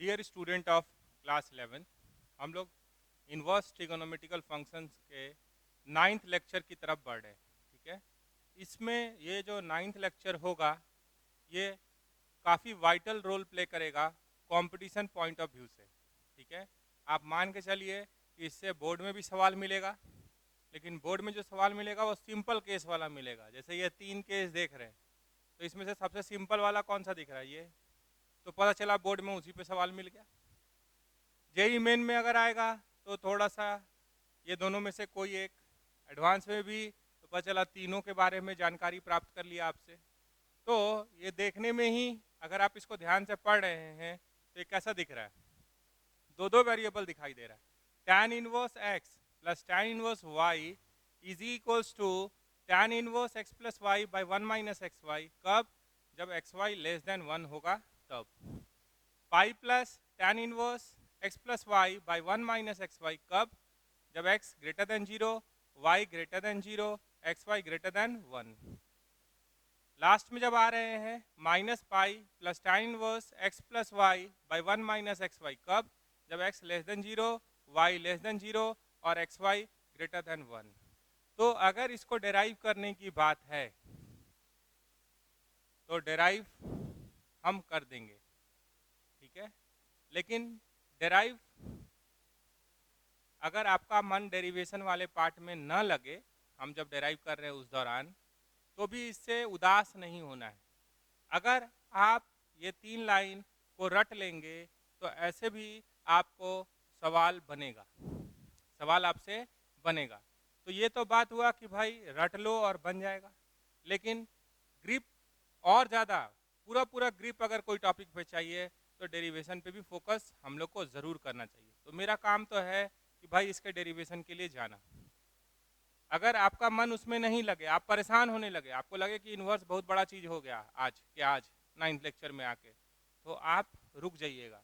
Dear student of class 11, हम लोग inverse trigonometrical functions के 9th लेक्चर की तरफ बढ़ रहे हैं। ठीक है, इसमें ये जो 9th लेक्चर होगा ये काफ़ी वाइटल रोल प्ले करेगा कंपटीशन पॉइंट ऑफ व्यू से। ठीक है, आप मान के चलिए कि इससे बोर्ड में भी सवाल मिलेगा, लेकिन बोर्ड में जो सवाल मिलेगा वो सिंपल केस वाला मिलेगा। जैसे ये 3 केस देख रहे हैं, तो इसमें से सबसे सिंपल वाला कौन सा दिख रहा है, ये तो पता चला बोर्ड में उसी पे सवाल मिल गया। जेई मेन में अगर आएगा तो थोड़ा सा ये दोनों में से कोई एक, एडवांस में भी तो पता चला तीनों के बारे में जानकारी प्राप्त कर लिया आपसे। तो ये देखने में ही अगर आप इसको ध्यान से पढ़ रहे हैं तो ये कैसा दिख रहा है, दो दो वेरिएबल दिखाई दे रहा है। tan inverse x plus tan inverse y is equals to tan inverse x plus y by 1 minus x y. कब? जब एक्स वाई लेस देन 1 होगा तब। Pi plus tan inverse x plus y by 1 minus x y. कब? जब x greater than 0, y greater than 0, x y greater than 1। Last में जब आ रहे हैं minus pi plus tan inverse x plus y by 1 minus x y. कब? जब x less than 0, y less than 0 और एक्स वाई ग्रेटर देन 1। तो अगर इसको डेराइव करने की बात है तो डेराइव हम कर देंगे। ठीक है, लेकिन डेराइव अगर आपका मन डेरिवेशन वाले पार्ट में न लगे, हम जब डेराइव कर रहे हैं उस दौरान, तो भी इससे उदास नहीं होना है। अगर आप ये 3 लाइन को रट लेंगे तो ऐसे भी आपको सवाल बनेगा, सवाल आपसे बनेगा। तो ये तो बात हुआ कि भाई रट लो और बन जाएगा, लेकिन ग्रिप और ज़्यादा पूरा पूरा ग्रिप अगर कोई टॉपिक पे चाहिए तो डेरिवेशन पे भी फोकस हम लोग को ज़रूर करना चाहिए। तो मेरा काम तो है कि भाई इसके डेरिवेशन के लिए जाना। अगर आपका मन उसमें नहीं लगे, आप परेशान होने लगे, आपको लगे कि इन्वर्स बहुत बड़ा चीज़ हो गया आज 9th लेक्चर में आके, तो आप रुक जाइएगा।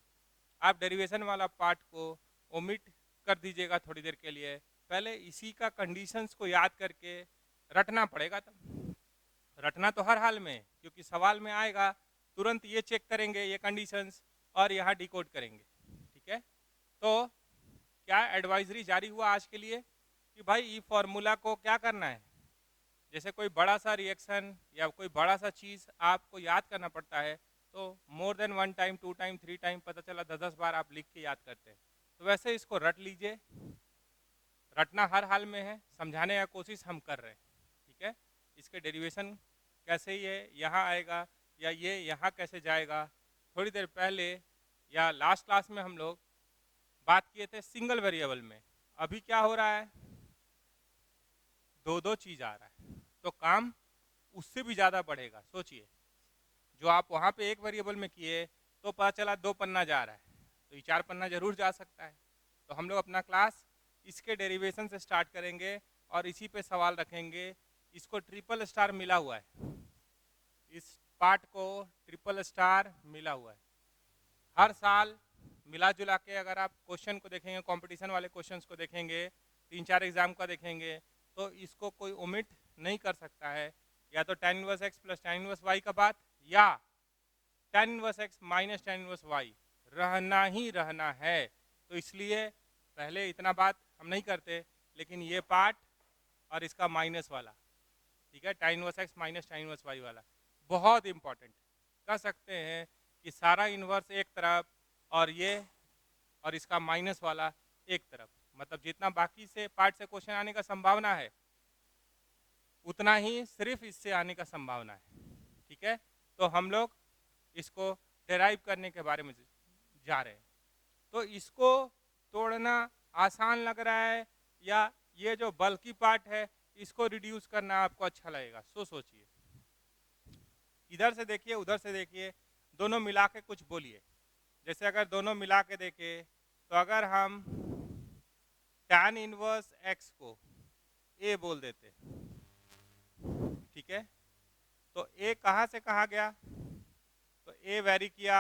आप डेरिवेशन वाला पार्ट को ओमिट कर दीजिएगा थोड़ी देर के लिए। पहले इसी का कंडीशंस को याद करके रटना पड़ेगा। तब रटना तो हर हाल में, क्योंकि सवाल में आएगा तुरंत ये चेक करेंगे ये कंडीशंस और यहाँ डिकोड करेंगे। ठीक है, तो क्या एडवाइजरी जारी हुआ आज के लिए कि भाई ई फॉर्मूला को क्या करना है। जैसे कोई बड़ा सा रिएक्शन या कोई बड़ा सा चीज़ आपको याद करना पड़ता है, तो more than 1 time 2 time 3 time, पता चला 10-10 बार आप लिख के याद करते हैं। तो वैसे इसको रट लीजिए, रटना हर हाल में है, समझाने का कोशिश हम कर रहे हैं। ठीक है, इसके डेरिवेशन कैसे ये यहाँ आएगा या ये यहाँ कैसे जाएगा। थोड़ी देर पहले या लास्ट क्लास में हम लोग बात किए थे सिंगल वेरिएबल में। अभी क्या हो रहा है, दो दो चीज़ आ रहा है, तो काम उससे भी ज़्यादा बढ़ेगा। सोचिए, जो आप वहाँ पे एक वेरिएबल में किए तो पता चला 2 पन्ना जा रहा है, तो ये 4 पन्ना जरूर जा सकता है। तो हम लोग अपना क्लास इसके डेरिवेशन से स्टार्ट करेंगे और इसी पे सवाल रखेंगे। इसको ट्रिपल स्टार मिला हुआ है, इस पार्ट को ट्रिपल स्टार मिला हुआ है। हर साल मिला जुला के अगर आप क्वेश्चन को देखेंगे, कंपटीशन वाले क्वेश्चंस को देखेंगे, 3-4 एग्जाम का देखेंगे, तो इसको कोई ओमिट नहीं कर सकता है। या तो tan inverse x plus tan inverse y का बात, या tan inverse x minus tan inverse y रहना ही रहना है। तो इसलिए पहले इतना बात हम नहीं करते, लेकिन ये पार्ट और इसका माइनस वाला, ठीक है, tan inverse x minus tan inverse y वाला बहुत इंपॉर्टेंट। कह सकते हैं कि सारा इन्वर्स एक तरफ और ये और इसका माइनस वाला एक तरफ, मतलब जितना बाकी से पार्ट से क्वेश्चन आने का संभावना है उतना ही सिर्फ इससे आने का संभावना है। ठीक है, तो हम लोग इसको डेराइव करने के बारे में जा रहे हैं। तो इसको तोड़ना आसान लग रहा है या ये जो बल्कि पार्ट है इसको रिड्यूस करना आपको अच्छा लगेगा? सोचिए, इधर से देखिए उधर से देखिए, दोनों मिला के कुछ बोलिए। जैसे अगर दोनों मिला के देखें तो अगर हम tan इनवर्स x को a बोल देते, ठीक है, तो a कहाँ से कहाँ गया, तो a वेरी किया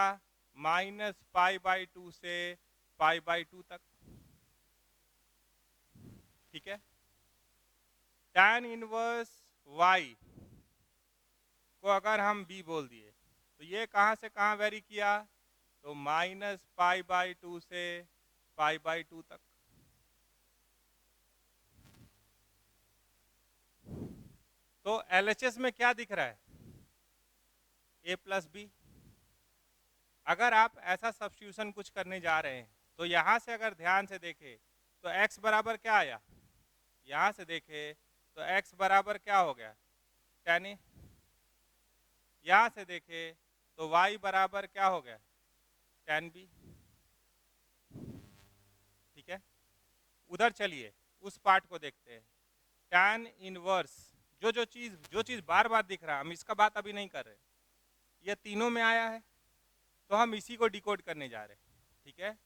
-π/2 से π/2 तक। ठीक है, tan इनवर्स y को अगर हम b बोल दिए तो ये कहाँ से कहाँ वेरी किया, तो -π/2 से π/2 तक। तो LHS में क्या दिख रहा है? a+b। अगर आप ऐसा सब्स्टिट्यूशन कुछ करने जा रहे हैं तो यहाँ से अगर ध्यान से देखें तो x बराबर क्या आया, यहाँ से देखें तो x बराबर क्या हो गया, tan a। यहाँ से देखें तो y बराबर क्या हो गया, tan b। ठीक है, उधर चलिए उस पार्ट को देखते हैं। tan इनवर्स, जो चीज़ बार बार दिख रहा है, हम इसका बात अभी नहीं कर रहे, ये तीनों में आया है तो हम इसी को डिकोड करने जा रहे हैं। ठीक है,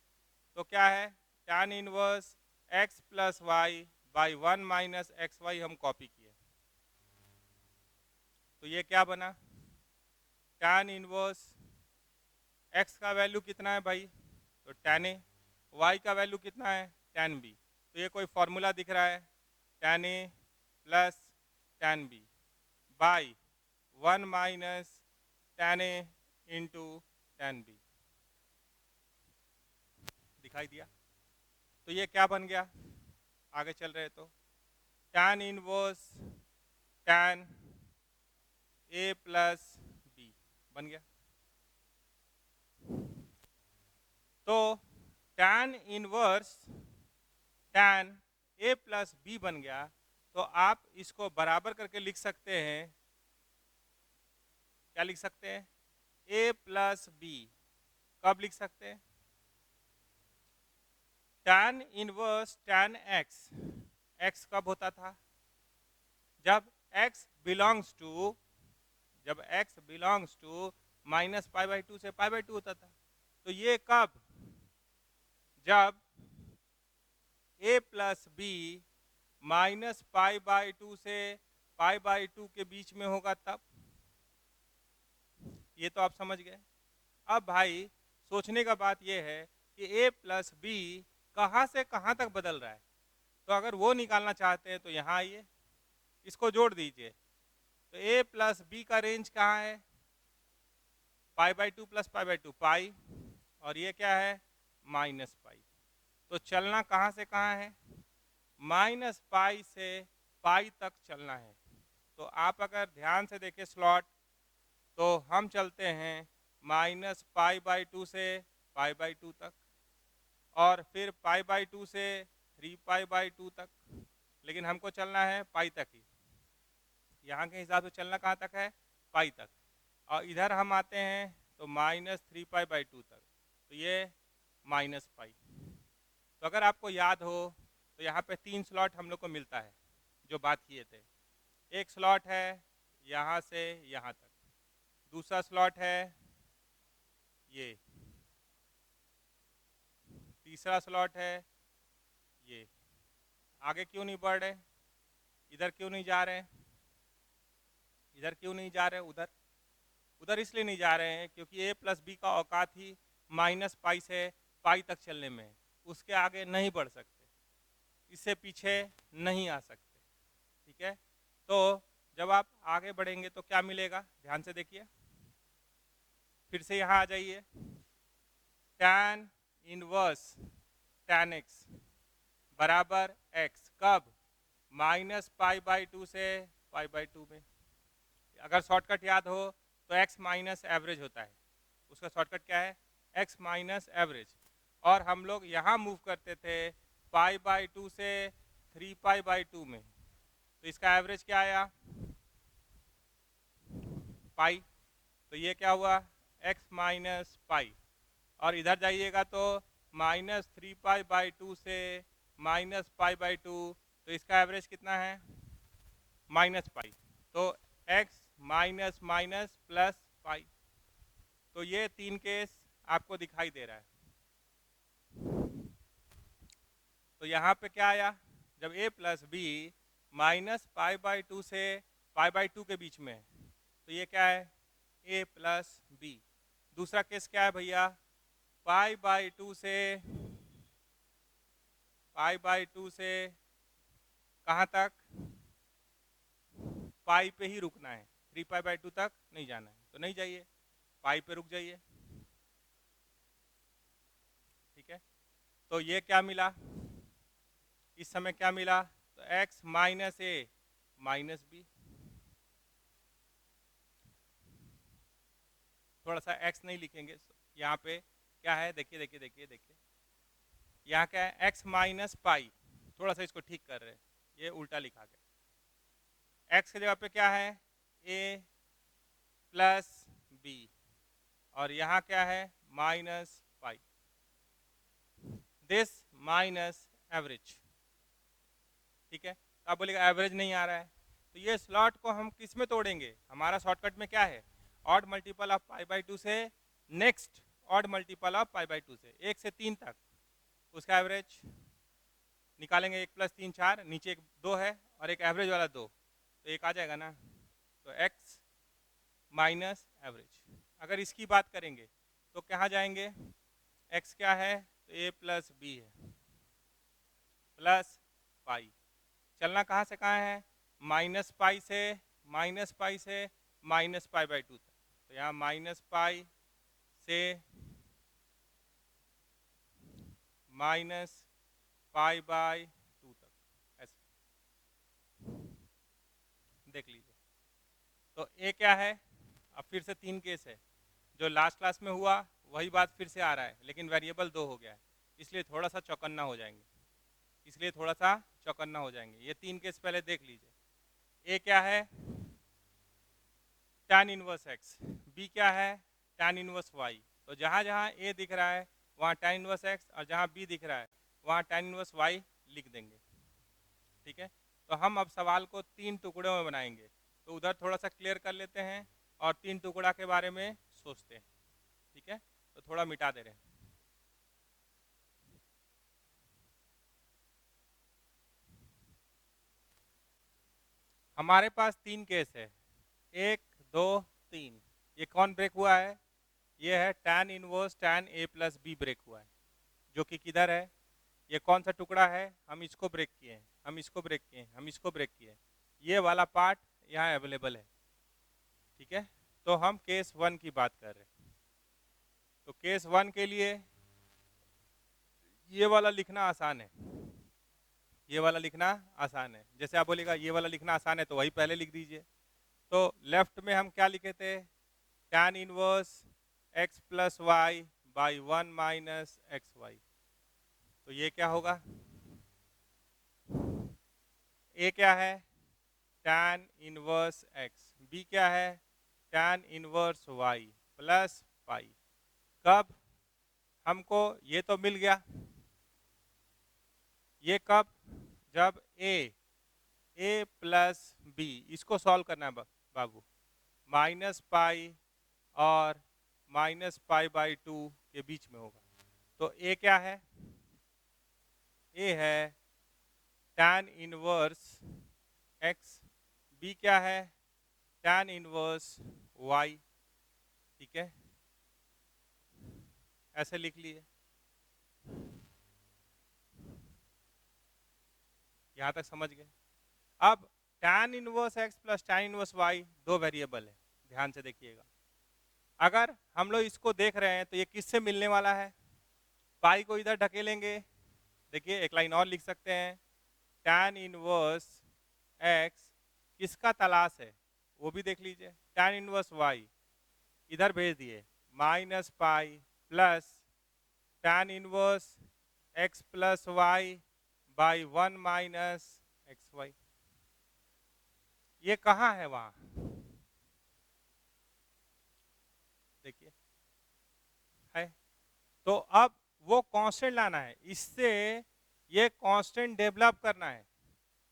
तो क्या है, tan inverse x plus y by 1 minus x y हम कॉपी किए, तो ये क्या बना, tan इनवर्स x का वैल्यू कितना है भाई, तो tan a, y का वैल्यू कितना है, tan b। तो ये कोई फॉर्मूला दिख रहा है, tan a plus tan b by 1 minus tan a into tan b। दिखाई दिया? तो ये क्या बन गया, आगे चल रहे तो tan inverse tan a plus b बन गया। तो tan inverse tan a plus b बन गया। तो आप इसको बराबर करके लिख सकते हैं, क्या लिख सकते हैं, a प्लस b। कब लिख सकते हैं, tan inverse tan x, x कब होता था, जब x बिलोंग्स टू -π/2 से π/2 होता था। तो ये कब, जब a प्लस b -π/2 से π/2 के बीच में होगा तब। ये तो आप समझ गए। अब भाई सोचने का बात यह है कि a प्लस बी कहाँ से कहाँ तक बदल रहा है, तो अगर वो निकालना चाहते हैं तो यहाँ आइए, इसको जोड़ दीजिए। तो a प्लस बी का रेंज कहाँ है, π/2 प्लस π/2 पाई, और ये क्या है, -π। तो चलना कहाँ से कहाँ है, -π से पाई तक चलना है। तो आप अगर ध्यान से देखें स्लॉट, तो हम चलते हैं -π/2 से π/2 तक, और फिर π/2 से 3π/2 तक, लेकिन हमको चलना है पाई तक ही। यहाँ के हिसाब से चलना कहाँ तक है, पाई तक। और इधर हम आते हैं तो -3π/2 तक, तो ये -π। तो अगर आपको याद हो तो यहाँ पे 3 स्लॉट हम लोग को मिलता है जो बात किए थे। एक स्लॉट है यहाँ से यहाँ तक, दूसरा स्लॉट है ये, तीसरा स्लॉट है ये। आगे क्यों नहीं बढ़ रहे, इधर क्यों नहीं जा रहे, इधर क्यों नहीं जा रहे, उधर इसलिए नहीं जा रहे हैं क्योंकि a प्लस बी का औकात ही -π से पाई तक चलने में है, उसके आगे नहीं बढ़ सकते, इससे पीछे नहीं आ सकते। ठीक है, तो जब आप आगे बढ़ेंगे तो क्या मिलेगा, ध्यान से देखिए, फिर से यहाँ आ जाइए। tan इनवर्स tan x बराबर x, कब, -π/2 से π/2 में। अगर शॉर्टकट याद हो तो x माइनस एवरेज होता है, उसका शॉर्टकट क्या है, x माइनस एवरेज। और हम लोग यहाँ मूव करते थे π/2 से 3π/2 में, तो इसका एवरेज क्या आया, पाई। तो ये क्या हुआ, x माइनस पाई। और इधर जाइएगा तो -3π/2 से -π/2, तो इसका एवरेज कितना है, -π। तो x minus minus plus pi. तो ये 3 केस आपको दिखाई दे रहा है। तो यहाँ पे क्या आया, जब a प्लस बी -π/2 से π/2 के बीच में है, तो ये क्या है, a प्लस बी। दूसरा केस क्या है भैया, π/2 से कहाँ तक, पाई पे ही रुकना है, 3π/2 तक नहीं जाना है, तो नहीं जाइए, पाई पे रुक जाइए। है, तो ये क्या मिला, इस समय क्या मिला, तो x माइनस ए माइनस बी, थोड़ा सा x नहीं लिखेंगे यहाँ पे, क्या है देखिए देखिए देखिए देखिए, यहाँ क्या है x माइनस पाई, थोड़ा सा इसको ठीक कर रहे हैं, ये उल्टा लिखा गया, x की जगह पे क्या है a प्लस बी, और यहाँ क्या है minus pi, this minus average, ठीक है। तो आप बोलेगा एवरेज नहीं आ रहा है, तो ये स्लॉट को हम किस में तोड़ेंगे, हमारा शॉर्टकट में क्या है, odd multiple of pi by 2 से next odd multiple of pi by 2 से 1 से 3 तक, उसका एवरेज निकालेंगे, 1 प्लस 3 4, नीचे एक 2 है और एक एवरेज वाला 2, तो एक आ जाएगा ना, तो x माइनस एवरेज। अगर इसकी बात करेंगे तो कहाँ जाएंगे, x क्या है तो a प्लस बी है प्लस पाई, चलना कहाँ से कहाँ है, माइनस पाई से माइनस पाई से माइनस पाई बाई 2 तक, तो यहाँ माइनस पाई से माइनस पाई बाई 2 तक, ऐसे देख लीजिए। तो ए क्या है, अब फिर से 3 केस है, जो लास्ट क्लास में हुआ वही बात फिर से आ रहा है, लेकिन वेरिएबल 2 हो गया है, इसलिए थोड़ा सा चौकन्ना हो जाएंगे, इसलिए थोड़ा सा चौकन्ना हो जाएंगे। ये 3 केस पहले देख लीजिए, ए क्या है tan इनवर्स x, बी क्या है tan इनवर्स y, तो जहाँ जहाँ ए दिख रहा है वहाँ tan इनवर्स x, और जहाँ बी दिख रहा है वहाँ tan इनवर्स y लिख देंगे, ठीक है। तो हम अब सवाल को 3 टुकड़ों में बनाएंगे, तो उधर थोड़ा सा क्लियर कर लेते हैं और 3 टुकड़ा के बारे में सोचते हैं, ठीक है। तो थोड़ा मिटा दे रहे हैं, हमारे पास 3 केस है, 1 2 3, ये कौन ब्रेक हुआ है, ये है tan inverse tan a plus b break हुआ है, जो कि किधर है, ये कौन सा टुकड़ा है, हम इसको ब्रेक किए हैं, हम इसको ब्रेक किए हैं, हम इसको ब्रेक किए हैं, ये वाला पार्ट यहाँ अवेलेबल है, ठीक है। तो हम केस 1 की बात कर रहे हैं, तो केस 1 के लिए ये वाला लिखना आसान है, ये वाला लिखना आसान है, जैसे आप बोलेगा ये वाला लिखना आसान है तो वही पहले लिख दीजिए। तो लेफ्ट में हम क्या लिखे थे, tan inverse x plus y by 1 minus x y, तो ये क्या होगा, a क्या है tan इनवर्स x, b क्या है tan inverse y plus pi, कब हमको ये तो मिल गया, ये कब, जब a प्लस बी, इसको सॉल्व करना है बाबू, माइनस पाई और माइनस पाई बाई 2 के बीच में होगा, तो a क्या है, a है tan इनवर्स x, b क्या है tan इनवर्स y, ठीक है, ऐसे लिख लिए, यहाँ तक समझ गए। अब tan inverse x plus tan inverse y दो वेरिएबल है, ध्यान से देखिएगा, अगर हम लोग इसको देख रहे हैं तो ये किससे मिलने वाला है, पाई को इधर ढकेलेंगे, देखिए एक लाइन और लिख सकते हैं, tan इनवर्स x किसका तलाश है वो भी देख लीजिए, tan इनवर्स y इधर भेज दिए, minus pi plus tan inverse x plus y by 1 minus x y, ये कहाँ है वहाँ, देखिए है, तो अब वो कांस्टेंट लाना है, इससे ये कांस्टेंट डेवलप करना है,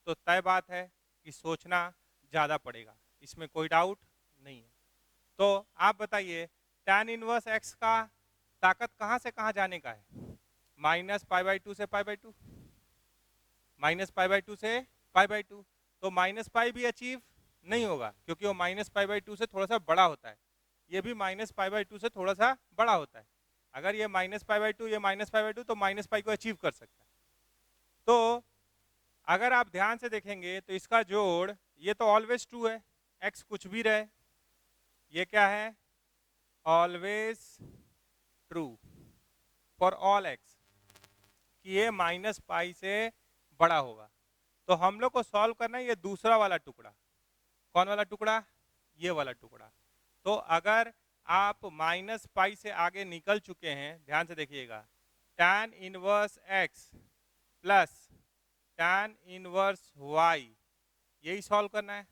तो तय बात है कि सोचना ज़्यादा पड़ेगा, इसमें कोई डाउट नहीं है। तो आप बताइए tan इनवर्स x का ताकत कहाँ से कहाँ जाने का है, माइनस पाई बाई 2 से पाई बाई 2, माइनस पाई बाई 2 से पाई बाई 2, तो माइनस पाई भी अचीव नहीं होगा क्योंकि वो माइनस पाई बाई 2 से थोड़ा सा बड़ा होता है, ये भी माइनस पाई बाई 2 से थोड़ा सा बड़ा होता है, अगर ये माइनस पाई बाई 2 ये माइनस पाई बाई 2 तो माइनस पाई को अचीव कर सकता है। तो अगर आप ध्यान से देखेंगे तो इसका जोड़ ये तो ऑलवेज ट्रू है, x कुछ भी रहे, ये क्या है always true for all x, कि ये माइनस पाई से बड़ा होगा। तो हम लोग को सॉल्व करना है ये दूसरा वाला टुकड़ा। कौन वाला टुकड़ा? ये वाला टुकड़ा। तो अगर आप माइनस पाई से आगे निकल चुके हैं, ध्यान से देखिएगा, tan inverse x plus tan inverse y, यही सॉल्व करना है।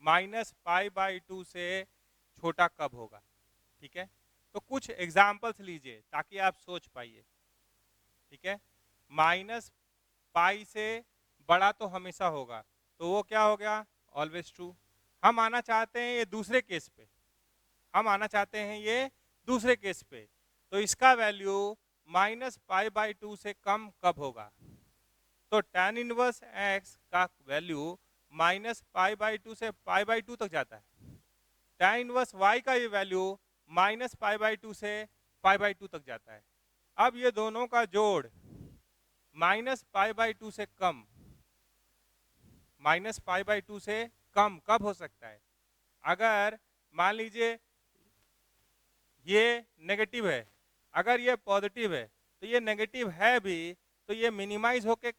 माइनस पाई बाई 2 से छोटा कब होगा? ठीक है, तो कुछ एग्जाम्पल्स लीजिए ताकि आप सोच पाइए। ठीक है, माइनस पाई से बड़ा तो हमेशा होगा, तो वो क्या हो गया? Always true. हम आना चाहते हैं ये दूसरे केस पे, हम आना चाहते हैं ये दूसरे केस पे, तो इसका वैल्यू माइनस पाई बाई 2 से कम कब होगा? तो tan इनवर्स x का वैल्यू माइनस पाई बाई 2 से पाई बाई 2 तक जाता है। tan इनवर्स y का ये वैल्यू माइनस पाई बाई 2 से पाई बाई 2 तक जाता है। अब ये दोनों का जोड़ माइनस पाई बाई 2 से कम, माइनस पाई बाई 2 से कम कब हो सकता है? अगर मान लीजिए ये नेगेटिव है, अगर ये पॉजिटिव है, तो ये नेगेटिव है भी, तो ये मिनिमाइज होके,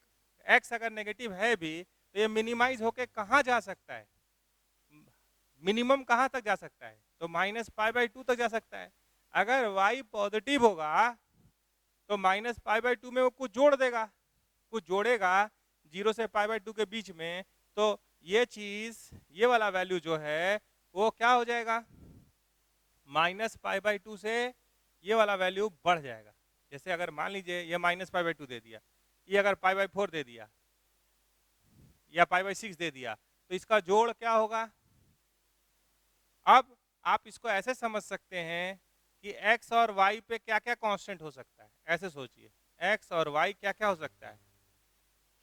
x अगर नेगेटिव है भी तो ये मिनिमाइज होके कहाँ जा सकता है? मिनिमम कहाँ तक जा सकता है? तो माइनस पाई बाई 2 तक जा सकता है। अगर y पॉजिटिव होगा तो माइनस पाई बाई 2 में वो कुछ जोड़ देगा, कुछ जोड़ेगा 0 से पाई बाई 2 के बीच में, तो ये चीज, ये वाला वैल्यू जो है वो क्या हो जाएगा? माइनस पाई बाई 2 से ये वाला वैल्यू बढ़ जाएगा। जैसे अगर मान लीजिए ये माइनस पाई बाई 2 दे दिया, ये अगर पाई बाई 4 दे दिया या पाई बाई 6 दे दिया, तो इसका जोड़ क्या होगा? अब आप इसको ऐसे समझ सकते हैं कि x और y पे क्या क्या कांस्टेंट हो सकता है। ऐसे सोचिए, x और y क्या क्या हो सकता है?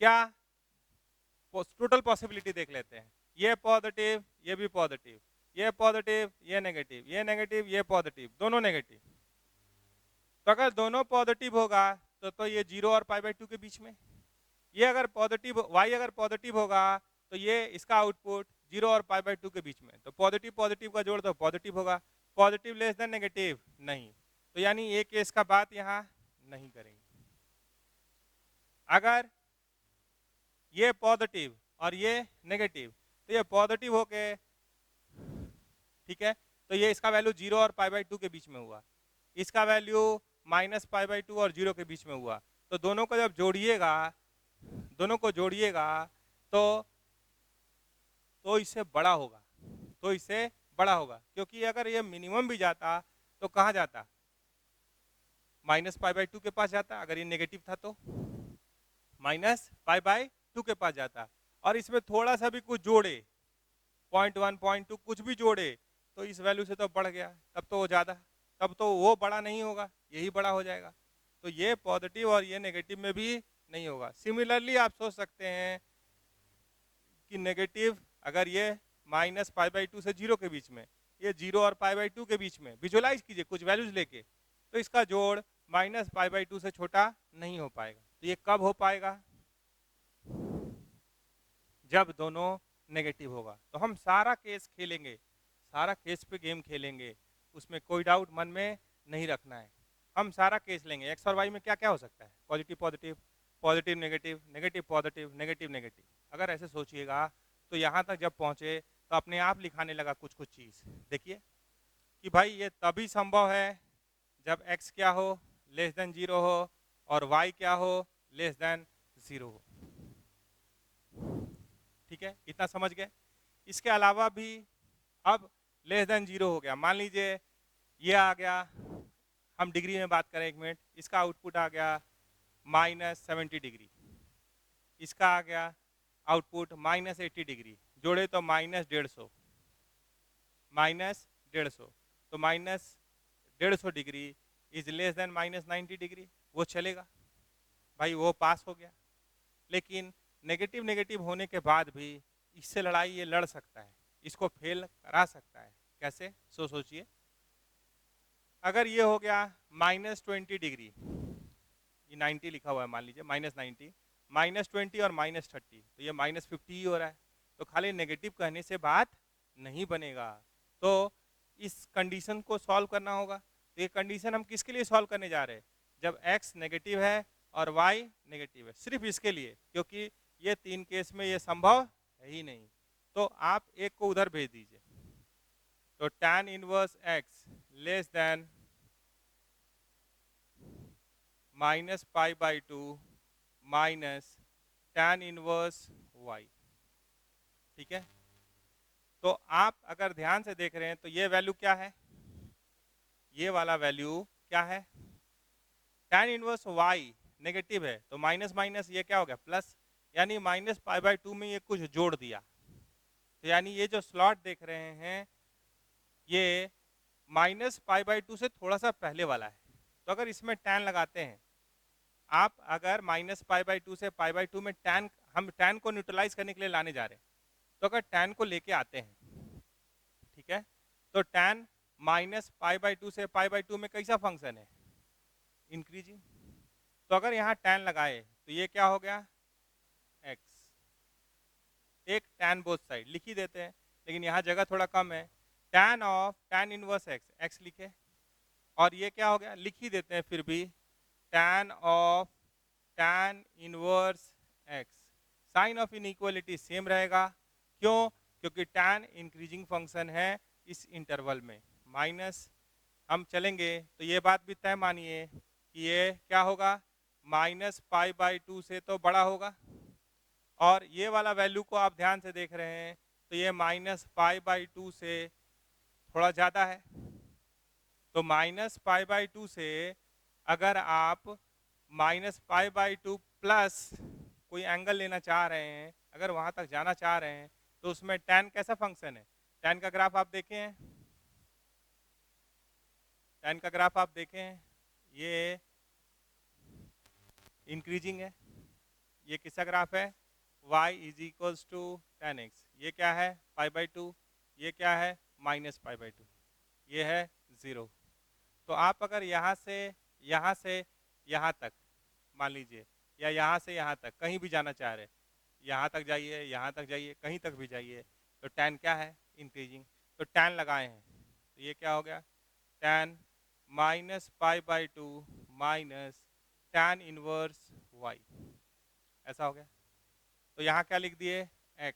क्या टोटल पॉसिबिलिटी देख लेते हैं। ये पॉजिटिव, ये भी पॉजिटिव, ये पॉजिटिव, ये नेगेटिव, ये नेगेटिव, ये पॉजिटिव, दोनों नेगेटिव। तो अगर दोनों पॉजिटिव होगा तो ये 0 और पाई बाई 2 के बीच में, ये अगर पॉजिटिव, y अगर पॉजिटिव होगा तो ये इसका आउटपुट 0 और पाई बाई 2 के बीच में, तो पॉजिटिव पॉजिटिव का जोड़ तो पॉजिटिव होगा। पॉजिटिव लेस देन नेगेटिव नहीं, तो यानी एक केस का बात यहाँ नहीं करेंगे। अगर ये पॉजिटिव और ये नेगेटिव, तो ये पॉजिटिव होके, ठीक है, तो ये इसका वैल्यू 0 और पाई बाई 2 के बीच में हुआ, इसका वैल्यू माइनस पाई बाई 2 और 0 के बीच में हुआ, तो दोनों को जब जोड़िएगा, दोनों को जोड़िएगा तो इससे बड़ा होगा, तो इससे बड़ा होगा, क्योंकि अगर ये मिनिमम भी जाता तो कहाँ जाता? माइनस पाई बाई 2 के पास जाता। अगर ये नेगेटिव था तो माइनस पाई बाई 2 के पास जाता, और इसमें थोड़ा सा भी कुछ जोड़े, 0.1 0.2 कुछ भी जोड़े, तो इस वैल्यू से तो बढ़ गया, तब तो वो ज़्यादा, तब तो वो बड़ा नहीं होगा, यही बड़ा हो जाएगा। तो ये पॉजिटिव और ये नेगेटिव में भी नहीं होगा। सिमिलरली आप सोच सकते हैं कि नेगेटिव, अगर ये माइनस पाई बाई 2 से 0 के बीच में, ये 0 और पाई बाई 2 के बीच में, विजुअलाइज कीजिए कुछ वैल्यूज लेके, तो इसका जोड़ माइनस पाई बाई 2 से छोटा नहीं हो पाएगा। तो ये कब हो पाएगा? जब दोनों नेगेटिव होगा। तो हम सारा केस खेलेंगे, सारा केस पे गेम खेलेंगे, उसमें कोई डाउट मन में नहीं रखना है। हम सारा केस लेंगे, एक्स और वाई में क्या क्या हो सकता है, positive positive, positive negative, negative positive, negative negative. अगर ऐसे सोचिएगा तो यहाँ तक जब पहुँचे तो अपने आप लिखाने लगा कुछ कुछ चीज़। देखिए कि भाई ये तभी संभव है जब x क्या हो, लेस देन 0 हो, और y क्या हो, लेस देन 0 हो। ठीक है, इतना समझ गए। इसके अलावा भी अब लेस देन 0 हो गया, मान लीजिए ये आ गया, हम डिग्री में बात करें 1 मिनट, इसका आउटपुट आ गया -70 डिग्री, इसका आ गया आउटपुट -80 डिग्री, जोड़े तो -150, -150, तो -150 degree is less then -90 degree, वो चलेगा भाई, वो पास हो गया। लेकिन नेगेटिव नेगेटिव होने के बाद भी इससे लड़ाई ये लड़ सकता है, इसको फेल करा सकता है। कैसे? सोचिए, अगर ये हो गया -20 डिग्री, ये 90 लिखा हुआ है, मान लीजिए -90, -20 और -30, तो ये -50 ही हो रहा है, तो खाली नेगेटिव कहने से बात नहीं बनेगा। तो इस कंडीशन को सॉल्व करना होगा। तो ये कंडीशन हम किसके लिए सॉल्व करने जा रहे हैं? जब x नेगेटिव है और y नेगेटिव है, सिर्फ इसके लिए, क्योंकि ये 3 केस में ये संभव है ही नहीं। तो आप एक को उधर भेज दीजिए। तो tan inverse x less than -π/2 minus tan inverse y। ठीक है, तो आप अगर ध्यान से देख रहे हैं तो ये वैल्यू क्या है? ये वाला वैल्यू क्या है? tan इनवर्स y नेगेटिव है, तो माइनस माइनस ये क्या हो गया? प्लस, यानी -π/2 में ये कुछ जोड़ दिया। तो यानी ये जो स्लॉट देख रहे हैं ये -π/2 से थोड़ा सा पहले वाला है। तो अगर इसमें tan लगाते हैं आप, अगर -π/2 से π/2 में tan, हम tan को न्यूट्रलाइज करने के लिए लाने जा रहे हैं, तो अगर tan को लेके आते हैं, ठीक है, तो tan -π/2 से π/2 में कैसा फंक्शन है? इंक्रीजिंग। तो अगर यहाँ tan लगाए तो ये क्या हो गया? x। एक tan बोथ साइड लिख ही देते हैं, लेकिन यहाँ जगह थोड़ा कम है। tan इनवर्स x, x लिखे, और ये क्या हो गया? लिख ही देते हैं फिर भी, tan inverse x। Sign of inequality same रहेगा, क्यों? क्योंकि tan इंक्रीजिंग फंक्शन है इस इंटरवल में। माइनस हम चलेंगे तो ये बात भी तय मानिए कि ये क्या होगा? -π/2 से तो बड़ा होगा, और ये वाला वैल्यू को आप ध्यान से देख रहे हैं तो ये -π/2 से थोड़ा ज़्यादा है। तो -π/2 से अगर आप -π/2 प्लस कोई एंगल लेना चाह रहे हैं, अगर वहाँ तक जाना चाह रहे हैं, तो उसमें tan कैसा फंक्शन है? tan का ग्राफ आप देखें हैं, tan का ग्राफ आप देखें हैं, ये इंक्रीजिंग है। ये किसका ग्राफ है? y = tan x। ये क्या है? π/2। ये क्या है? -π/2। ये है 0। तो आप अगर यहाँ से यहाँ तक मान लीजिए, या यहाँ से यहाँ तक कहीं भी जाना चाह रहे, यहाँ तक जाइए, यहाँ तक जाइए, कहीं तक भी जाइए, तो tan क्या है? इंक्रीजिंग। तो tan लगाए हैं तो ये क्या हो गया? tan -π/2 minus tan inverse y, ऐसा हो गया। तो यहाँ क्या लिख दिए? x।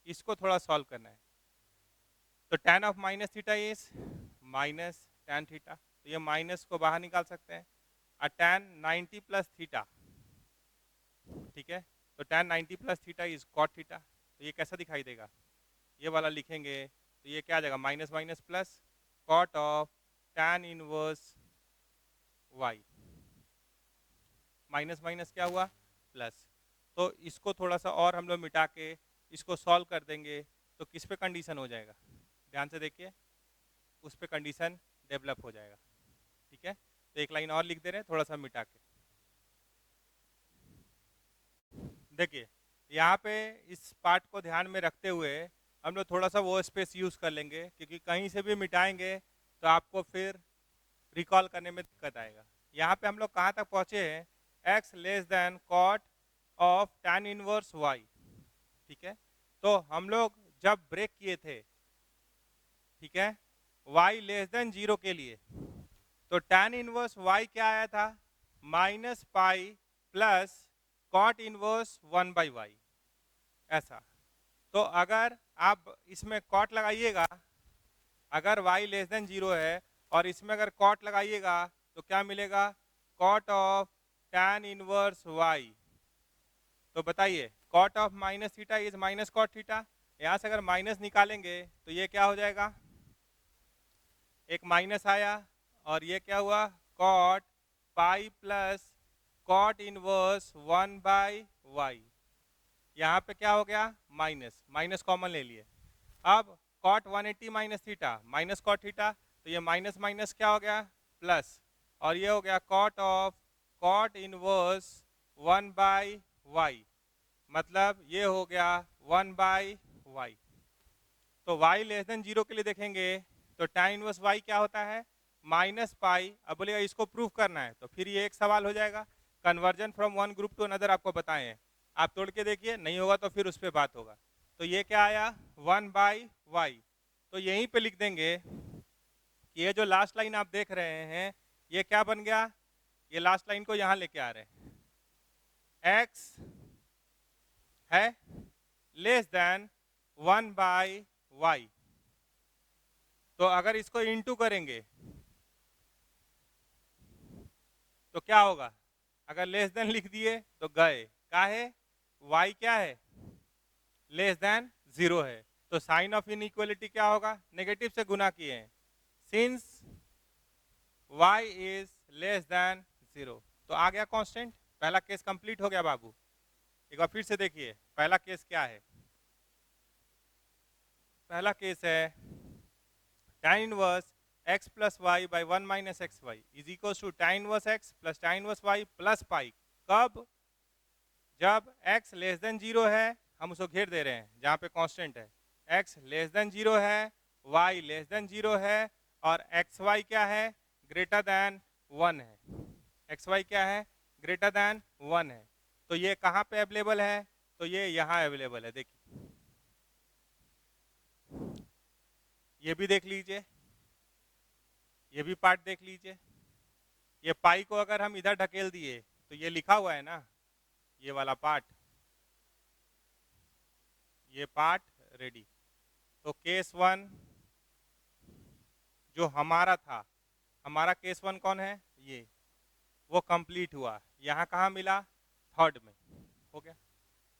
इसको थोड़ा सॉल्व करना है। तो tan of minus theta is minus tan theta, तो ये माइनस को बाहर निकाल सकते हैं। और tan 90 प्लस थीटा, ठीक है, तो tan 90 plus theta is cot theta. तो ये कैसा दिखाई देगा? ये वाला लिखेंगे तो ये क्या आ जाएगा? Minus minus plus cot of tan inverse y। Minus minus क्या हुआ? प्लस। तो इसको थोड़ा सा और हम लोग मिटा के इसको सॉल्व कर देंगे तो किस पे कंडीशन हो जाएगा? ध्यान से देखिए, उस पे कंडीशन डेवलप हो जाएगा। ठीक है, तो एक लाइन और लिख दे रहे हैं थोड़ा सा मिटा के। देखिए यहाँ पे इस पार्ट को ध्यान में रखते हुए हम लोग थोड़ा सा वो स्पेस यूज कर लेंगे, क्योंकि कहीं से भी मिटाएंगे तो आपको फिर रिकॉल करने में दिक्कत आएगा। यहाँ पे हम लोग कहाँ तक पहुँचे हैं? x less than cot of tan inverse y। ठीक है, तो हम लोग जब ब्रेक किए थे, ठीक है, y लेस देन 0 के लिए, तो tan इनवर्स y क्या आया था? -π प्लस कॉट इनवर्स 1/y, ऐसा। तो अगर आप इसमें कॉट लगाइएगा, अगर y लेस देन 0 है और इसमें अगर कॉट लगाइएगा तो क्या मिलेगा? Cot of tan inverse y। तो बताइए, cot of minus theta is minus cot theta. यहाँ से अगर माइनस निकालेंगे तो ये क्या हो जाएगा? एक माइनस आया, और ये क्या हुआ? Cot pi plus cot inverse 1/y। यहाँ पे क्या हो गया? माइनस, माइनस कॉमन ले लिए। अब cot 180 minus theta minus cot theta, तो ये माइनस माइनस क्या हो गया? प्लस, और ये हो गया cot of cot inverse 1/y, मतलब ये हो गया 1/y। तो y लेस देन 0 के लिए देखेंगे तो tan इनवर्स y क्या होता है? -π। अब बोलेगा इसको प्रूफ करना है, तो फिर ये एक सवाल हो जाएगा, conversion from one group to another आपको बताए हैं, आप तोड़ के देखिए, नहीं होगा तो फिर उस पर बात होगा। तो ये क्या आया? 1/y। तो यहीं पे लिख देंगे कि ये जो लास्ट लाइन आप देख रहे हैं ये क्या बन गया, ये लास्ट लाइन को यहाँ लेके आ रहे हैं, x है लेस देन 1/y। तो अगर इसको इंटू करेंगे तो क्या होगा, अगर लेस देन लिख दिए तो गए, क्या है y क्या है लेस देन 0 है, तो साइन ऑफ इनइक्वालिटी क्या होगा, नेगेटिव से गुना किए हैं, since y is less than 0। तो आ गया कांस्टेंट, पहला केस कंप्लीट हो गया बाबू। एक बार फिर से देखिए पहला केस क्या है, पहला केस है tan inverse x plus y by 1 minus x y is equal to tan inverse x plus tan inverse y plus pi. कब, जब x लेस देन 0 है, हम उसको घेर दे रहे हैं जहाँ पे कांस्टेंट है, x लेस देन 0 है, y लेस देन 0 है, और एक्स वाई क्या है ग्रेटर देन 1 है, एक्स वाई क्या है ग्रेटर देन 1 है। तो ये कहाँ पे अवेलेबल है, तो ये यहाँ अवेलेबल है, देखिए ये भी देख लीजिए, ये भी पार्ट देख लीजिए। ये पाई को अगर हम इधर ढकेल दिए तो ये लिखा हुआ है ना, ये वाला पार्ट, ये पार्ट रेडी। तो केस 1 जो हमारा था, हमारा केस 1 कौन है, ये वो कंप्लीट हुआ, यहाँ कहाँ मिला थर्ड में, हो गया।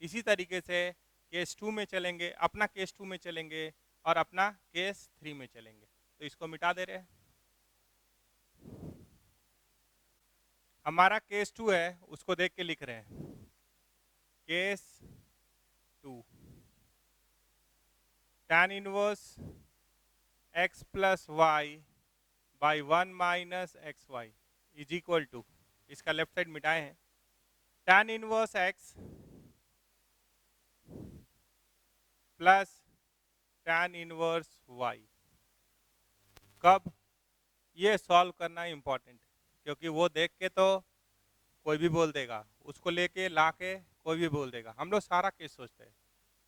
इसी तरीके से केस 2 में चलेंगे, अपना केस 2 में चलेंगे और अपना केस 3 में चलेंगे। तो इसको मिटा दे रहे हैं, हमारा केस 2 है उसको देख के लिख रहे हैं, case 2 tan inverse x plus y by 1 minus x y is equal to, इसका लेफ्ट साइड मिटाए हैं, tan inverse x plus tan inverse y। कब, ये सॉल्व करना इंपॉर्टेंट है, क्योंकि वो देख के तो कोई भी बोल देगा, उसको लेके ला के कोई भी बोल देगा। हम लोग सारा केस सोचते हैं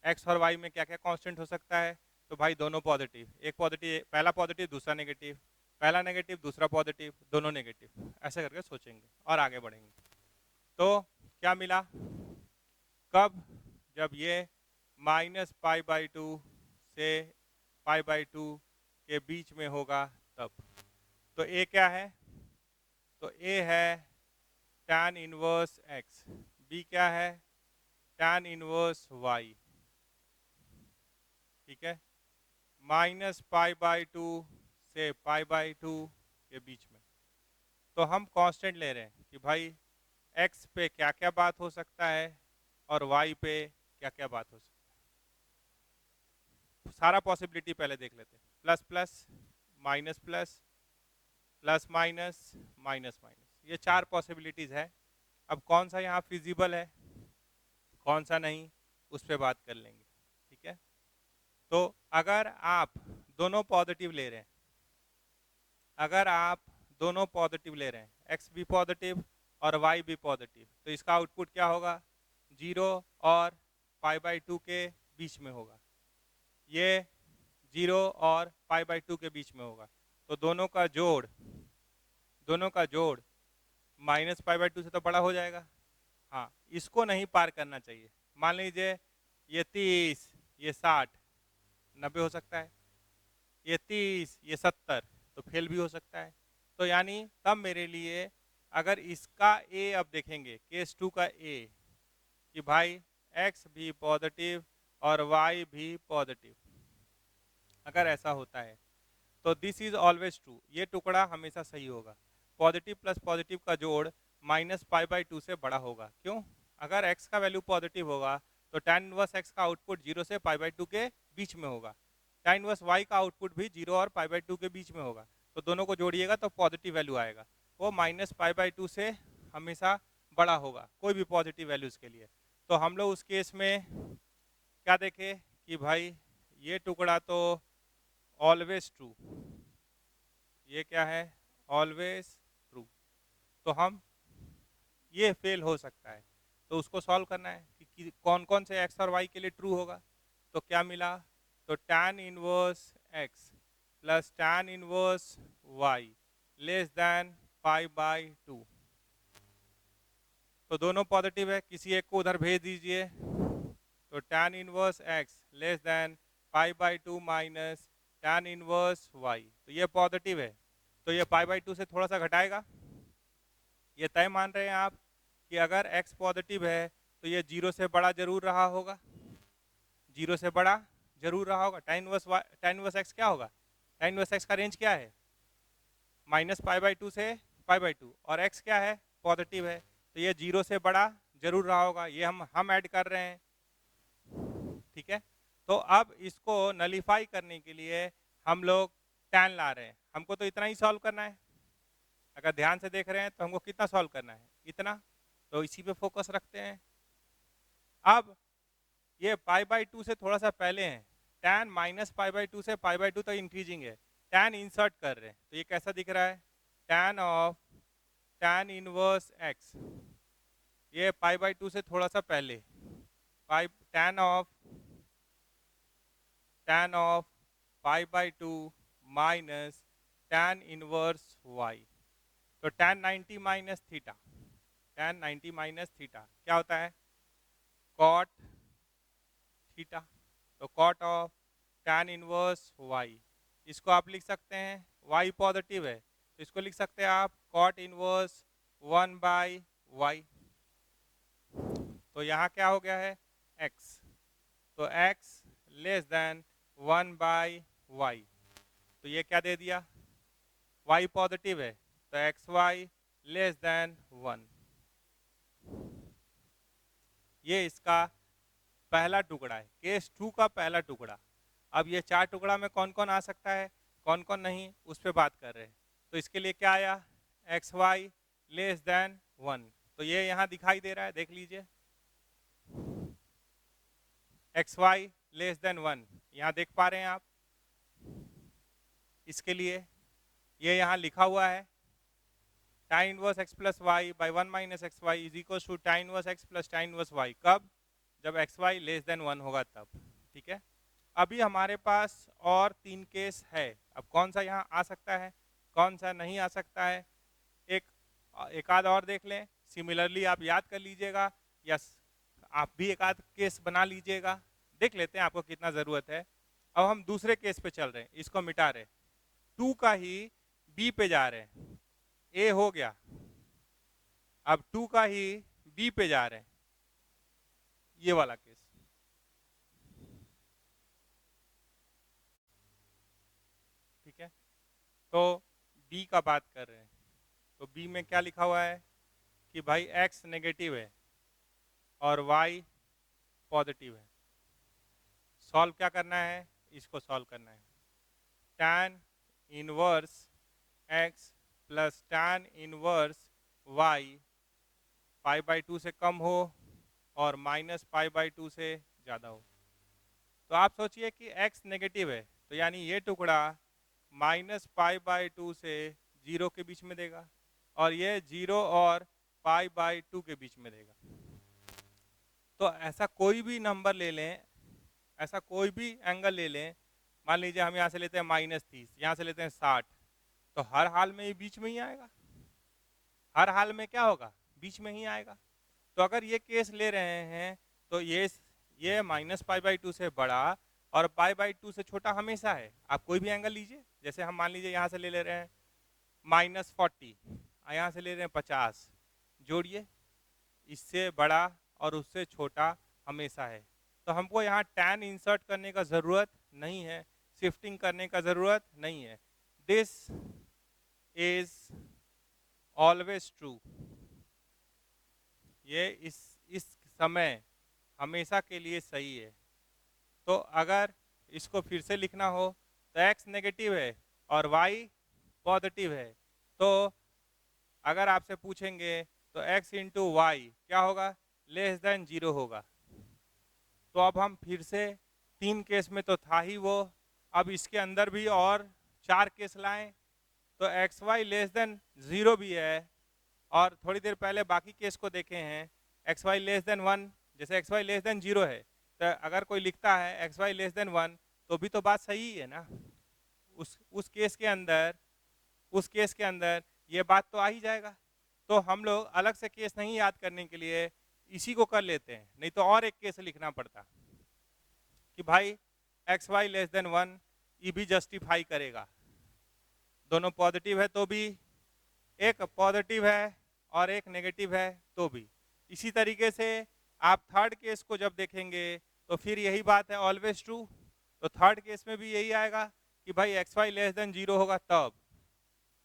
एक्स और वाई में क्या क्या कांस्टेंट हो सकता है, तो भाई दोनों पॉजिटिव, एक पॉजिटिव, पहला पॉजिटिव दूसरा नेगेटिव, पहला नेगेटिव दूसरा पॉजिटिव, दोनों नेगेटिव, ऐसे करके सोचेंगे और आगे बढ़ेंगे। तो क्या मिला, कब, जब ये -π/2 से π/2 के बीच में होगा तब। तो ए क्या है, तो ए है tan इनवर्स x, बी क्या है tan इनवर्स y, ठीक है, -π/2 से π/2 के बीच में। तो हम कांस्टेंट ले रहे हैं कि भाई x पे क्या क्या बात हो सकता है और y पे क्या क्या बात हो सकता है। सारा पॉसिबिलिटी पहले देख लेते हैं, plus plus minus plus plus minus minus minus, ये 4 पॉसिबिलिटीज है। अब कौन सा यहाँ फिजिबल है कौन सा नहीं, उस पर बात कर लेंगे, ठीक है। तो अगर आप दोनों पॉजिटिव ले रहे हैं, अगर आप दोनों पॉजिटिव ले रहे हैं, एक्स भी पॉजिटिव और वाई भी पॉजिटिव, तो इसका आउटपुट क्या होगा, 0 और π/2 के बीच में होगा, ये 0 और π/2 के बीच में होगा। तो दोनों का जोड़ -π/2 से तो बड़ा हो जाएगा। हाँ, इसको नहीं पार करना चाहिए। मान लीजिए ये 30, ये 60, 90 हो सकता है, ये 30, ये 70, तो फेल भी हो सकता है। तो यानी तब मेरे लिए अगर इसका ए, अब देखेंगे केस 2 का ए, कि भाई x भी पॉजिटिव और y भी पॉजिटिव, अगर ऐसा होता है तो दिस इज ऑलवेज ट्रू, ये टुकड़ा हमेशा सही होगा। पॉजिटिव प्लस पॉजिटिव का जोड़ -π/2 से बड़ा होगा, क्यों, अगर x का वैल्यू पॉजिटिव होगा तो tan इनवर्स x का आउटपुट 0 से π/2 के बीच में होगा, tan इनवर्स y का आउटपुट भी 0 और π/2 के बीच में होगा। तो दोनों को जोड़िएगा तो पॉजिटिव वैल्यू आएगा, वो -π/2 से हमेशा बड़ा होगा कोई भी पॉजिटिव वैल्यूज के लिए। तो हम लोग उस केस में क्या देखे कि भाई ये टुकड़ा तो ऑलवेज ट्रू, ये क्या है ऑलवेज ट्रू, तो हम ये फेल हो सकता है, तो उसको सॉल्व करना है कि कौन कौन से एक्स और वाई के लिए ट्रू होगा। तो क्या मिला, तो tan inverse x plus tan inverse y less than pi by 2। तो दोनों पॉजिटिव है, किसी एक को उधर भेज दीजिए। तो tan inverse x less than pi by 2 minus tan inverse y, तो ये पॉजिटिव है, तो ये पाई बाई 2 से थोड़ा सा घटाएगा। ये तय मान रहे हैं आप कि अगर x पॉजिटिव है तो ये 0 से बड़ा जरूर रहा होगा, 0 से बड़ा जरूर रहा होगा। tan इनवर्स x क्या होगा? tan इनवर्स x का रेंज क्या है? माइनस पाई बाई 2 से पाई बाई 2, और x क्या है? पॉजिटिव है, तो ये 0 से बड़ा जरूर रहा होगा। ये हम ऐड कर रहे हैं, ठीक है। तो अब इसको नलीफाई करने के लिए हम लोग tan ला रहे हैं। हमको तो इतना ही सॉल्व करना है, अगर ध्यान से देख रहे हैं तो हमको कितना सॉल्व करना है? इतना, तो इसी पे फोकस रखते हैं। अब ये पाई बाई 2 से थोड़ा सा पहले है, tan माइनस पाई बाई 2 से पाई बाई 2 तक इंक्रीजिंग है, tan इंसर्ट कर रहे हैं, तो ये कैसा दिख रहा है? tan of tan inverse x, ये पाई बाई 2 से थोड़ा सा पहले, tan of pi by 2 minus tan inverse y, तो tan 90 minus theta, tan 90 minus theta क्या होता है? cot theta. तो cot of tan inverse y, इसको आप लिख सकते हैं, y पॉजिटिव है तो इसको लिख सकते हैं आप cot इनवर्स 1 बाई y। तो यहाँ क्या हो गया है? x, तो x less than 1 by y, तो ये क्या दे दिया? y पॉजिटिव है तो xy लेस देन 1। ये इसका पहला टुकड़ा है, केस 2 का पहला टुकड़ा। अब ये 4 टुकड़ा में कौन कौन आ सकता है, कौन कौन नहीं, उस पर बात कर रहे हैं। तो इसके लिए क्या आया? xy लेस देन 1, तो ये यहाँ दिखाई दे रहा है, देख लीजिए, xy लेस देन 1, यहाँ देख पा रहे हैं आप। इसके लिए ये यहाँ लिखा हुआ है tan inverse x plus y by 1 minus x y is equal to tan inverse x plus tan inverse y। कब? जब xy लेस देन 1 होगा तब, ठीक है। अभी हमारे पास और 3 केस है, अब कौन सा यहाँ आ सकता है, कौन सा नहीं आ सकता है, एक आध और देख लें। सिमिलरली आप याद कर लीजिएगा या आप भी एक आध केस बना लीजिएगा, देख लेते हैं आपको कितना ज़रूरत है। अब हम दूसरे केस पे चल रहे हैं, इसको मिटा रहे हैं, 2 का ही b पे जा रहे हैं, a हो गया, अब 2 का ही b पे जा रहे हैं, ये वाला केस। ठीक है, तो b का बात कर रहे हैं, तो b में क्या लिखा हुआ है कि भाई x नेगेटिव है और y पॉजिटिव है। सॉल्व क्या करना है? इसको सॉल्व करना है। tan inverse x plus tan inverse y pi by 2 से कम हो और माइनस पाई बाई 2 से ज़्यादा हो। तो आप सोचिए कि x नेगेटिव है, तो यानी ये टुकड़ा माइनस पाई बाई 2 से 0 के बीच में देगा, और ये 0 और पाई बाई 2 के बीच में देगा। तो ऐसा कोई भी नंबर ले लें, ऐसा कोई भी एंगल ले लें, मान लीजिए हम यहाँ से लेते हैं -30, यहाँ से लेते हैं 60, तो हर हाल में ये बीच में ही आएगा, हर हाल में क्या होगा? बीच में ही आएगा। तो अगर ये केस ले रहे हैं तो ये माइनस पाई बाई 2 से बड़ा और पाई बाई 2 से छोटा हमेशा है। आप कोई भी एंगल लीजिए, जैसे हम मान लीजिए यहाँ से ले रहे हैं -40, यहाँ से ले रहे हैं 50, जोड़िए, इससे बड़ा और उससे छोटा हमेशा है। तो हमको यहाँ tan इंसर्ट करने का ज़रूरत नहीं है, शिफ्टिंग करने का ज़रूरत नहीं है। दिस इज ऑलवेज ट्रू, ये इस समय हमेशा के लिए सही है। तो अगर इसको फिर से लिखना हो तो x नेगेटिव है और y पॉजिटिव है, तो अगर आपसे पूछेंगे तो x इंटू वाई क्या होगा? लेस देन 0 होगा। तो अब हम फिर से 3 केस में तो था ही वो, अब इसके अंदर भी और 4 केस लाएं, तो xy लेस देन 0 भी है, और थोड़ी देर पहले बाकी केस को देखे हैं, xy लेस देन 1, जैसे xy लेस देन 0 है, तो अगर कोई लिखता है xy लेस देन 1 तो भी तो बात सही है ना, उस केस के अंदर ये बात तो आ ही जाएगा। तो हम लोग अलग से केस नहीं याद करने के लिए इसी को कर लेते हैं, नहीं तो और एक केस लिखना पड़ता कि भाई एक्स वाई लेस देन 1 ये भी जस्टिफाई करेगा, दोनों पॉजिटिव है तो भी, एक पॉजिटिव है और एक नेगेटिव है तो भी। इसी तरीके से आप थर्ड केस को जब देखेंगे तो फिर यही बात है, ऑलवेज ट्रू। तो थर्ड केस में भी यही आएगा कि भाई एक्स वाई लेस देन 0 होगा तब।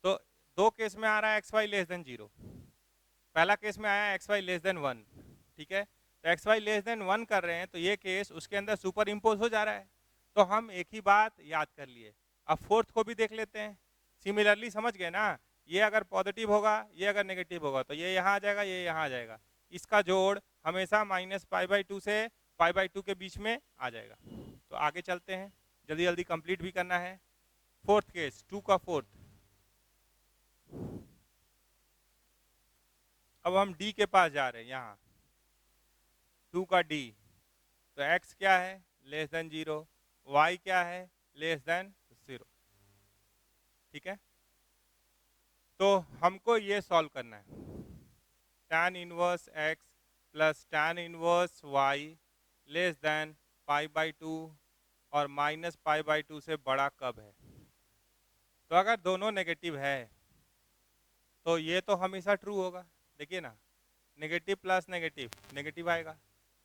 तो दो केस में आ रहा है एक्स वाई लेस देन 0, पहला केस में आया एक्स वाई लेस देन 1, ठीक है। तो एक्स वाई लेस देन 1 कर रहे हैं तो ये केस उसके अंदर सुपर इम्पोज हो जा रहा है, तो हम एक ही बात याद कर लिए। अब फोर्थ को भी देख लेते हैं, सिमिलरली समझ गए ना, ये अगर पॉजिटिव होगा ये अगर नेगेटिव होगा तो ये यहाँ आ जाएगा ये यहाँ आ जाएगा, इसका जोड़ हमेशा -π/2 से π/2 के बीच में आ जाएगा। तो आगे चलते हैं, जल्दी जल्दी कंप्लीट भी करना है। फोर्थ केस 2 का फोर्थ, अब हम डी के पास जा रहे हैं, यहाँ 2 का डी। तो x क्या है लेस देन 0, y क्या है लेस देन 0, ठीक है। तो हमको ये सॉल्व करना है, tan inverse x plus tan inverse y less than π/2 और -π/2 से बड़ा कब है। तो अगर दोनों नेगेटिव है तो ये तो हमेशा ट्रू होगा, देखिए ना, नेगेटिव प्लस नेगेटिव नेगेटिव आएगा,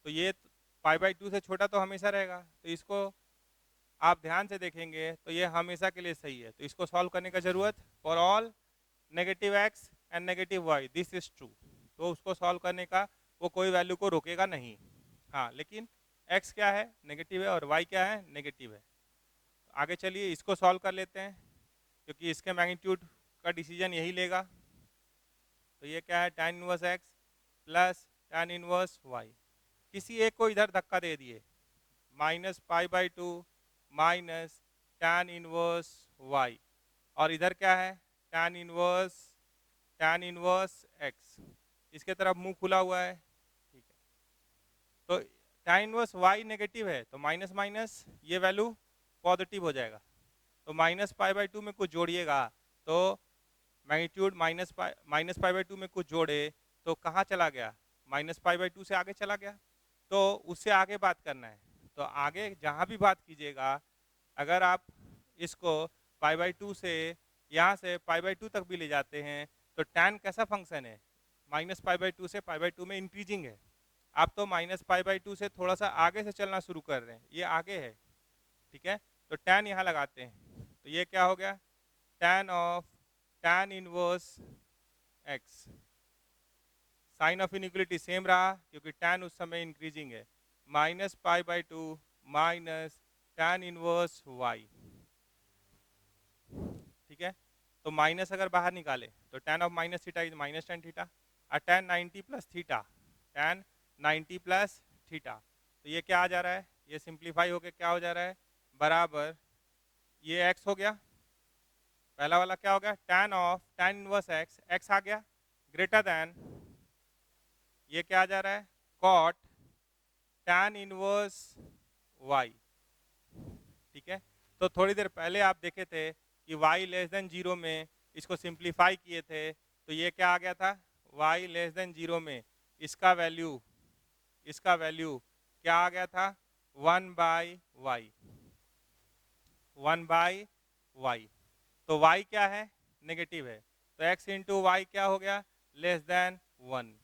तो ये π/2 से छोटा तो हमेशा रहेगा। तो इसको आप ध्यान से देखेंगे तो ये हमेशा के लिए सही है, तो इसको सॉल्व करने का जरूरत, for all negative x and negative y this is true, तो उसको सॉल्व करने का वो कोई वैल्यू को रोकेगा नहीं। हाँ, लेकिन x क्या है नेगेटिव है और y क्या है नेगेटिव है। आगे चलिए इसको सॉल्व कर लेते हैं, क्योंकि इसके मैग्नीट्यूड का डिसीजन यही लेगा। तो ये क्या है tan inverse x plus tan inverse y, किसी एक को इधर धक्का दे दिए, -π/2 माइनस tan इनवर्स y, और इधर क्या है tan इनवर्स x, इसके तरफ मुंह खुला हुआ है, ठीक है। तो tan इनवर्स y नेगेटिव है तो माइनस माइनस ये वैल्यू पॉजिटिव हो जाएगा, तो -π/2 में कुछ जोड़िएगा तो मैग्नीट्यूड -π/2 में कुछ जोड़े तो कहाँ चला गया, -π/2 से आगे चला गया, तो उससे आगे बात करना है। तो आगे जहाँ भी बात कीजिएगा, अगर आप इसको π/2 से यहाँ से π/2 तक भी ले जाते हैं तो tan कैसा फंक्शन है, -π/2 से π/2 में इंक्रीजिंग है। आप तो -π/2 से थोड़ा सा आगे से चलना शुरू कर रहे हैं, ये आगे है, ठीक है। तो tan यहाँ लगाते हैं, तो ये क्या हो गया tan inverse x, sign of inequality same रहा क्योंकि tan उस समय इंक्रीजिंग है, -π/2 माइनस tan इनवर्स y, ठीक है। तो माइनस अगर बाहर निकाले तो tan of minus theta is minus tan theta, और tan 90 plus theta, tan 90 plus theta, तो ये क्या आ जा रहा है, ये सिंप्लीफाई होके क्या हो जा रहा है, बराबर ये x हो गया, पहला वाला क्या हो गया tan इनवर्स x आ गया, ग्रेटर देन ये क्या आ जा रहा है cot tan इनवर्स y, ठीक है। तो थोड़ी देर पहले आप देखे थे कि y लेस देन 0 में इसको सिंप्लीफाई किए थे, तो ये क्या आ गया था y लेस देन 0 में इसका वैल्यू क्या आ गया था 1/y, तो y क्या है नेगेटिव है, तो x इंटू वाई क्या हो गया less than 1,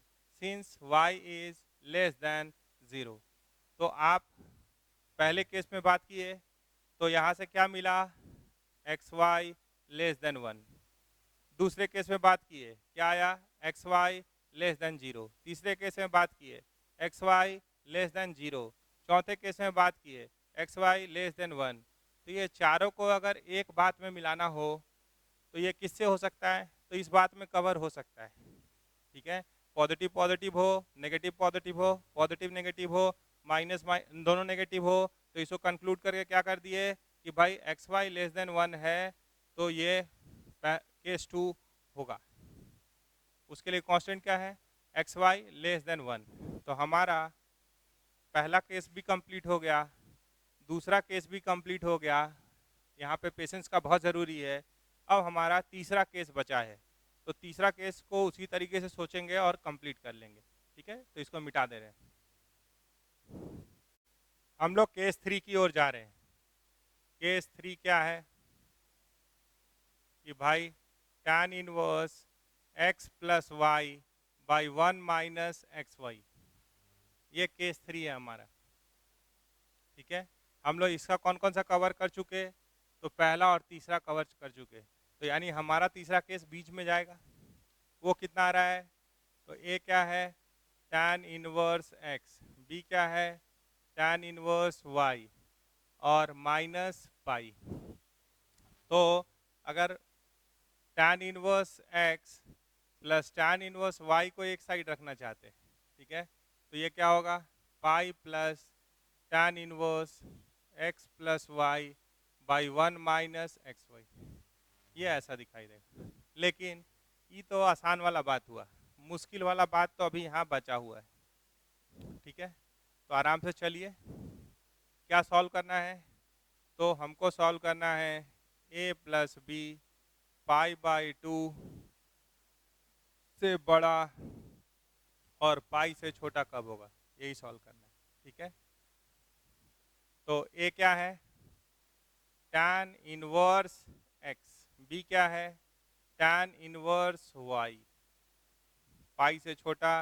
since y is less than 0। तो आप पहले केस में बात किए तो यहाँ से क्या मिला xy लेस देन 1, दूसरे केस में बात किए क्या आया xy लेस देन 0, तीसरे केस में बात किए xy लेस देन 0, चौथे केस में बात किए xy लेस देन 1। तो ये चारों को अगर एक बात में मिलाना हो तो ये किससे हो सकता है, तो इस बात में कवर हो सकता है, ठीक है। पॉजिटिव पॉजिटिव हो, नेगेटिव पॉजिटिव हो, पॉजिटिव नेगेटिव हो, माइनस दोनों नेगेटिव हो, तो इसको कंक्लूड करके क्या कर दिए कि भाई xy लेस देन 1 है तो ये केस 2 होगा। उसके लिए कांस्टेंट क्या है xy लेस देन 1, तो हमारा पहला केस भी कंप्लीट हो गया, दूसरा केस भी कंप्लीट हो गया, यहाँ पे पेशेंस का बहुत ज़रूरी है। अब हमारा तीसरा केस बचा है, तो तीसरा केस को उसी तरीके से सोचेंगे और कंप्लीट कर लेंगे। ठीक है, तो इसको मिटा दे रहे हैं। हम लोग केस 3 की ओर जा रहे हैं। केस 3 क्या है कि भाई tan inverse x plus y by 1 minus x y, ये केस 3 है हमारा। ठीक है, हम लोग इसका कौन कौन सा कवर कर चुके, तो पहला और तीसरा कवर कर चुके, तो यानी हमारा तीसरा केस बीच में जाएगा। वो कितना आ रहा है, तो ए क्या है tan इनवर्स x, बी क्या है tan इनवर्स y और माइनस पाई। तो अगर tan inverse x plus tan inverse y को एक साइड रखना चाहते हैं, ठीक है, तो ये क्या होगा pi plus tan inverse x plus y by 1 minus x y, ये ऐसा दिखाई देगा। लेकिन ये तो आसान वाला बात हुआ, मुश्किल वाला बात तो अभी यहाँ बचा हुआ है। ठीक है, तो आराम से चलिए, क्या सॉल्व करना है, तो हमको सॉल्व करना है a plus b pi by 2 से बड़ा और पाई से छोटा कब होगा, यही सॉल्व करना है। ठीक है, तो a क्या है tan इनवर्स x, b क्या है tan इनवर्स y, पाई से छोटा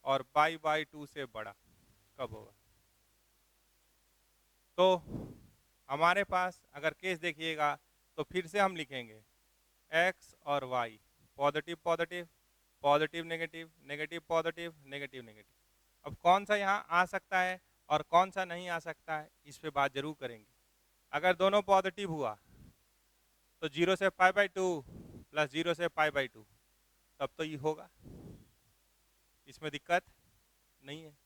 और पाई बाई 2 से बड़ा कब होगा। तो हमारे पास अगर केस देखिएगा तो फिर से हम लिखेंगे x और y, positive positive positive negative negative positive negative negative. अब कौन सा यहाँ आ सकता है और कौन सा नहीं आ सकता है, इस पे बात जरूर करेंगे। अगर दोनों पॉजिटिव हुआ तो 0 से पाई बाई 2 प्लस 0 से पाई बाई 2, तब तो ये होगा, इसमें दिक्कत नहीं है।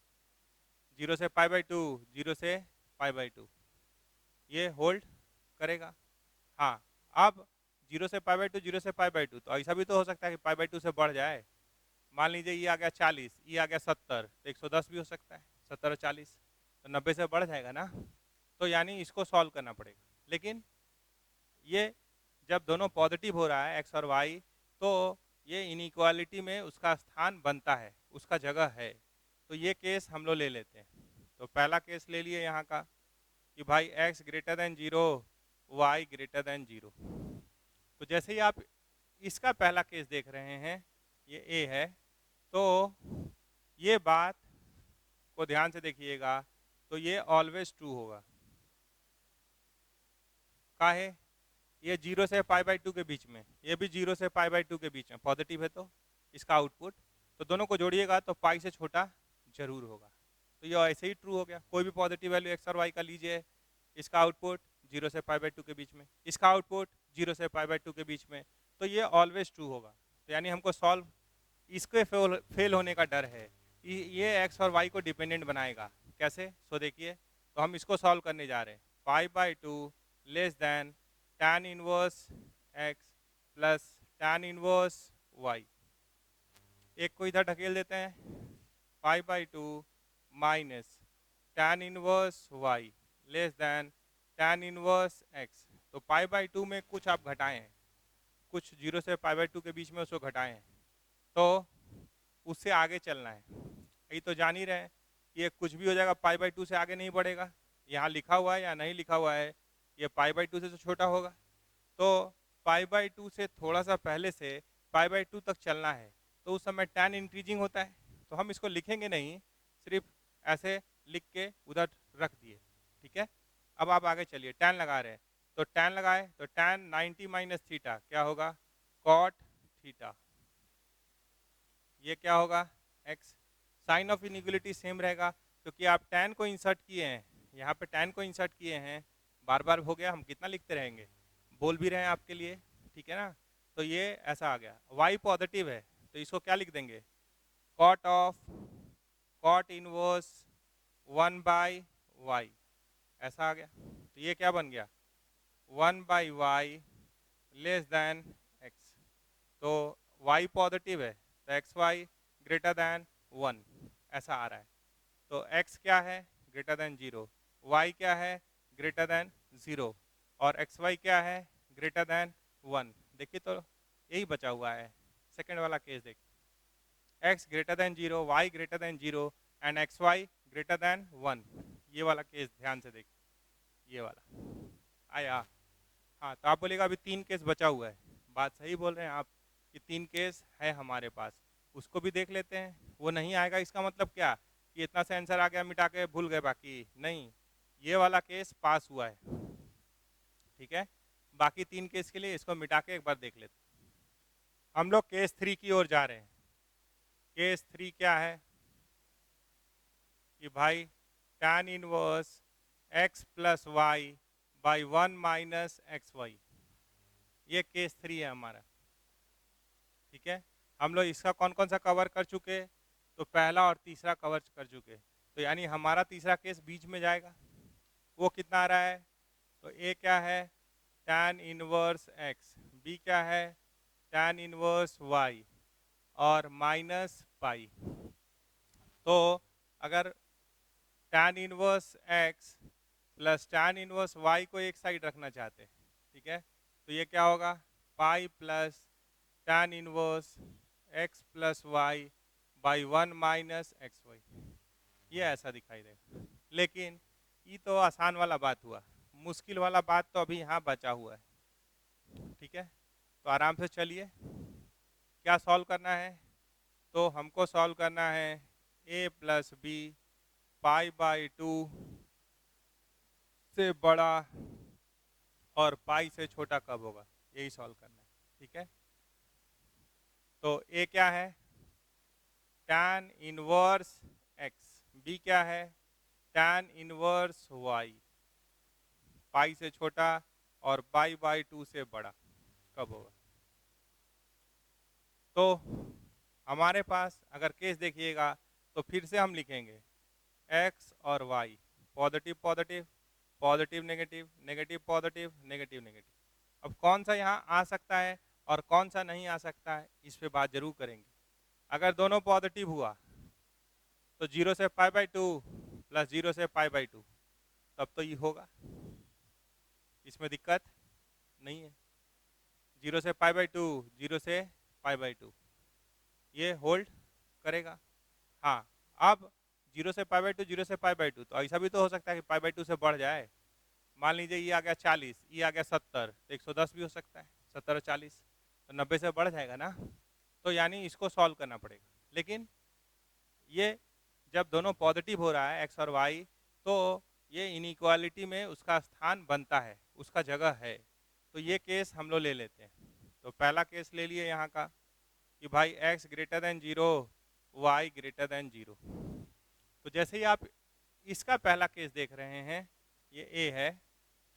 0 से पाई बाई 2, 0 से पाई बाई 2, ये होल्ड करेगा। हाँ, अब 0 से पाई बाई 2, 0 से पाई बाई 2, तो ऐसा भी तो हो सकता है कि पाई बाई 2 से बढ़ जाए। मान लीजिए ये आ गया 40, ये आ गया 70, तो 110 भी हो सकता है, 70 और 40 तो 90 से बढ़ जाएगा ना। तो यानी इसको सॉल्व करना पड़ेगा। लेकिन ये जब दोनों पॉजिटिव हो रहा है एक्स और वाई, तो ये इनइक्वालिटी में उसका स्थान बनता है, उसका जगह है। तो ये केस हम लोग ले लेते हैं। तो पहला केस ले लिए यहाँ का कि भाई x greater than 0, y greater than 0। तो जैसे ही आप इसका पहला केस देख रहे हैं, ये a है, तो ये बात को ध्यान से देखिएगा, तो ये ऑलवेज ट्रू होगा। काहे, ये 0 से पाई बाई 2 के बीच में, ये भी 0 से पाई बाई 2 के बीच में पॉजिटिव है, तो इसका आउटपुट, तो दोनों को जोड़िएगा तो पाई से छोटा जरूर होगा। तो ये ऐसे ही ट्रू हो गया। कोई भी पॉजिटिव वैल्यू एक्स और वाई का लीजिए, इसका आउटपुट 0 से पाई बाई 2 के बीच में, इसका आउटपुट 0 से पाई बाई 2 के बीच में, तो ये ऑलवेज ट्रू होगा। तो यानी हमको सॉल्व, इसके फेल होने का डर है, ये एक्स और वाई को डिपेंडेंट बनाएगा। कैसे, सो देखिए, तो हम इसको सॉल्व करने जा रहे हैं। पाई by 2 less than tan inverse x plus tan inverse y, एक को इधर ढकेल देते हैं, पाई by 2 minus tan inverse y less then tan inverse x। तो पाई बाई 2 में कुछ आप घटाएं हैं, कुछ 0 से पाई बाई 2 के बीच में उसको घटाएं हैं, तो उससे आगे चलना है। ये तो जान ही रहे हैं, ये कुछ भी हो जाएगा, पाई बाई 2 से आगे नहीं बढ़ेगा। यहाँ लिखा हुआ है या नहीं लिखा हुआ है, ये पाई बाई 2 से तो छोटा होगा। तो पाई बाई 2 से थोड़ा सा पहले से पाई बाई 2 तक चलना है, तो उस समय tan इंक्रीजिंग होता है, तो हम इसको लिखेंगे नहीं, सिर्फ ऐसे लिख के उधर रख दिए। ठीक है, अब आप आगे चलिए, tan लगा रहे हैं, तो tan लगाए तो tan 90 माइनस थीटा क्या होगा cot थीटा, ये क्या होगा x। Sign of inequality same रहेगा, क्योंकि आप tan को इंसर्ट किए हैं, यहाँ पे tan को इंसर्ट किए हैं, बार बार हो गया, हम कितना लिखते रहेंगे, बोल भी रहे हैं आपके लिए। ठीक है ना, तो ये ऐसा आ गया। y पॉजिटिव है, तो इसको क्या लिख देंगे, cot of cot inverse 1 by y, ऐसा आ गया। तो ये क्या बन गया 1 by y less than x। तो y पॉजिटिव है, तो एक्स वाई ग्रेटर देन 1, ऐसा आ रहा है। तो x क्या है ग्रेटर देन 0, y क्या है ग्रेटर देन 0, और एक्स वाई क्या है, ग्रेटर देन 1। देखिए तो यही बचा हुआ है, सेकेंड वाला केस देखिए, x greater than 0, y greater than 0 and x y greater than 1। ये वाला केस ध्यान से देखिए, ये वाला आया। हाँ, तो आप बोलेगा अभी 3 केस बचा हुआ है। बात सही बोल रहे हैं आप कि 3 केस है हमारे पास, उसको भी देख लेते हैं। वो नहीं आएगा इसका मतलब क्या कि इतना से आंसर आ गया, मिटा के भूल गए बाकी नहीं, ये वाला केस पास हुआ है, ठीक है। बाकी 3 केस के लिए इसको मिटा के एक बार देख लेते हैं। हम लोग केस 3 की ओर जा रहे हैं। केस 3 क्या है कि भाई tan inverse x plus y by 1 minus x y, ये केस 3 है हमारा, ठीक है। हम लोग इसका कौन कौन सा कवर कर चुके, तो पहला और तीसरा कवर कर चुके, तो यानी हमारा तीसरा केस बीच में जाएगा। वो कितना आ रहा है, तो ए क्या है tan इनवर्स x, बी क्या है tan इनवर्स y और माइनस पाई। तो अगर tan inverse x plus tan inverse y को एक साइड रखना चाहते हैं, ठीक है, तो ये क्या होगा pi plus tan inverse x plus y by 1 minus x y, ये ऐसा दिखाई देगा। लेकिन ये तो आसान वाला बात हुआ, मुश्किल वाला बात तो अभी यहाँ बचा हुआ है, ठीक है। तो आराम से चलिए, क्या सॉल्व करना है, तो हमको सॉल्व करना है a plus b pi by 2 से बड़ा और पाई से छोटा कब होगा, यही सॉल्व करना है, ठीक है। तो a क्या है tan इनवर्स x, b क्या है tan इनवर्स y, पाई से छोटा और पाई बाई 2 से बड़ा कब होगा। तो हमारे पास अगर केस देखिएगा तो फिर से हम लिखेंगे x और y, positive positive positive negative negative positive negative negative. अब कौन सा यहाँ आ सकता है और कौन सा नहीं आ सकता है, इस पे बात जरूर करेंगे। अगर दोनों पॉजिटिव हुआ तो 0 से पाई बाई 2 प्लस 0 से पाई बाई 2, तब तो ये होगा, इसमें दिक्कत नहीं है। 0 से पाई बाई 2, 0 से पाई बाई 2, ये होल्ड करेगा। हाँ, अब 0 से पाई बाई 2, 0 से पाई बाई 2, तो ऐसा भी तो हो सकता है कि पाई बाई 2 से बढ़ जाए। मान लीजिए ये आ गया 40, ये आ गया 70, तो 110 भी हो सकता है, 70 और 40 तो 90 से बढ़ जाएगा ना। तो यानी इसको सॉल्व करना पड़ेगा। लेकिन ये जब दोनों पॉजिटिव हो रहा है एक्स और वाई, तो ये इनइक्वालिटी में उसका स्थान बनता है, उसका जगह है। तो ये केस हम लोग ले लेते हैं। तो पहला केस ले लिए यहाँ का कि भाई x greater than 0, y greater than 0। तो जैसे ही आप इसका पहला केस देख रहे हैं, ये a है,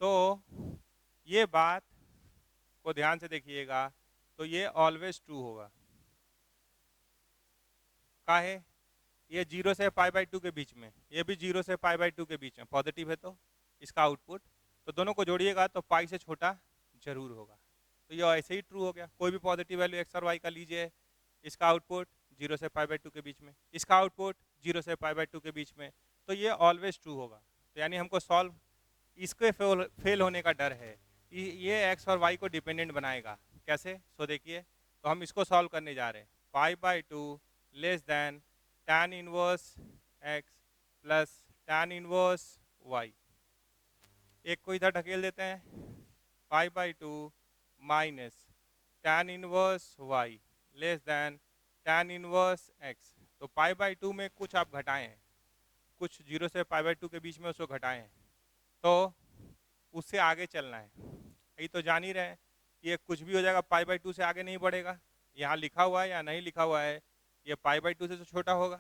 तो ये बात को ध्यान से देखिएगा, तो ये ऑलवेज ट्रू होगा। काहे, ये 0 से पाई बाई 2 के बीच में, ये भी 0 से पाई बाई 2 के बीच में पॉजिटिव है, तो इसका आउटपुट, तो दोनों को जोड़िएगा तो पाई से छोटा जरूर होगा। तो ये ऐसे ही ट्रू हो गया। कोई भी पॉजिटिव वैल्यू एक्स और वाई का लीजिए, इसका आउटपुट 0 से पाई बाई 2 के बीच में, इसका आउटपुट 0 से पाई बाई 2 के बीच में, तो ये ऑलवेज ट्रू होगा। तो यानी हमको सॉल्व, इसके फेल होने का डर है, ये एक्स और वाई को डिपेंडेंट बनाएगा। कैसे, सो देखिए, तो हम इसको सॉल्व करने जा रहे हैं। पाई by 2 less than tan inverse x plus tan inverse y, एक को इधर ढकेल देते हैं, पाई by 2 minus tan inverse y less then tan inverse x। तो पाई बाई 2 में कुछ आप घटाएं हैं, कुछ 0 से पाई बाई 2 के बीच में उसको घटाएं हैं, तो उससे आगे चलना है। ये तो जान ही रहे हैं कि ये कुछ भी हो जाएगा, पाई बाई 2 से आगे नहीं बढ़ेगा। यहाँ लिखा हुआ है या नहीं लिखा हुआ है, ये पाई बाई 2 से तो छोटा होगा।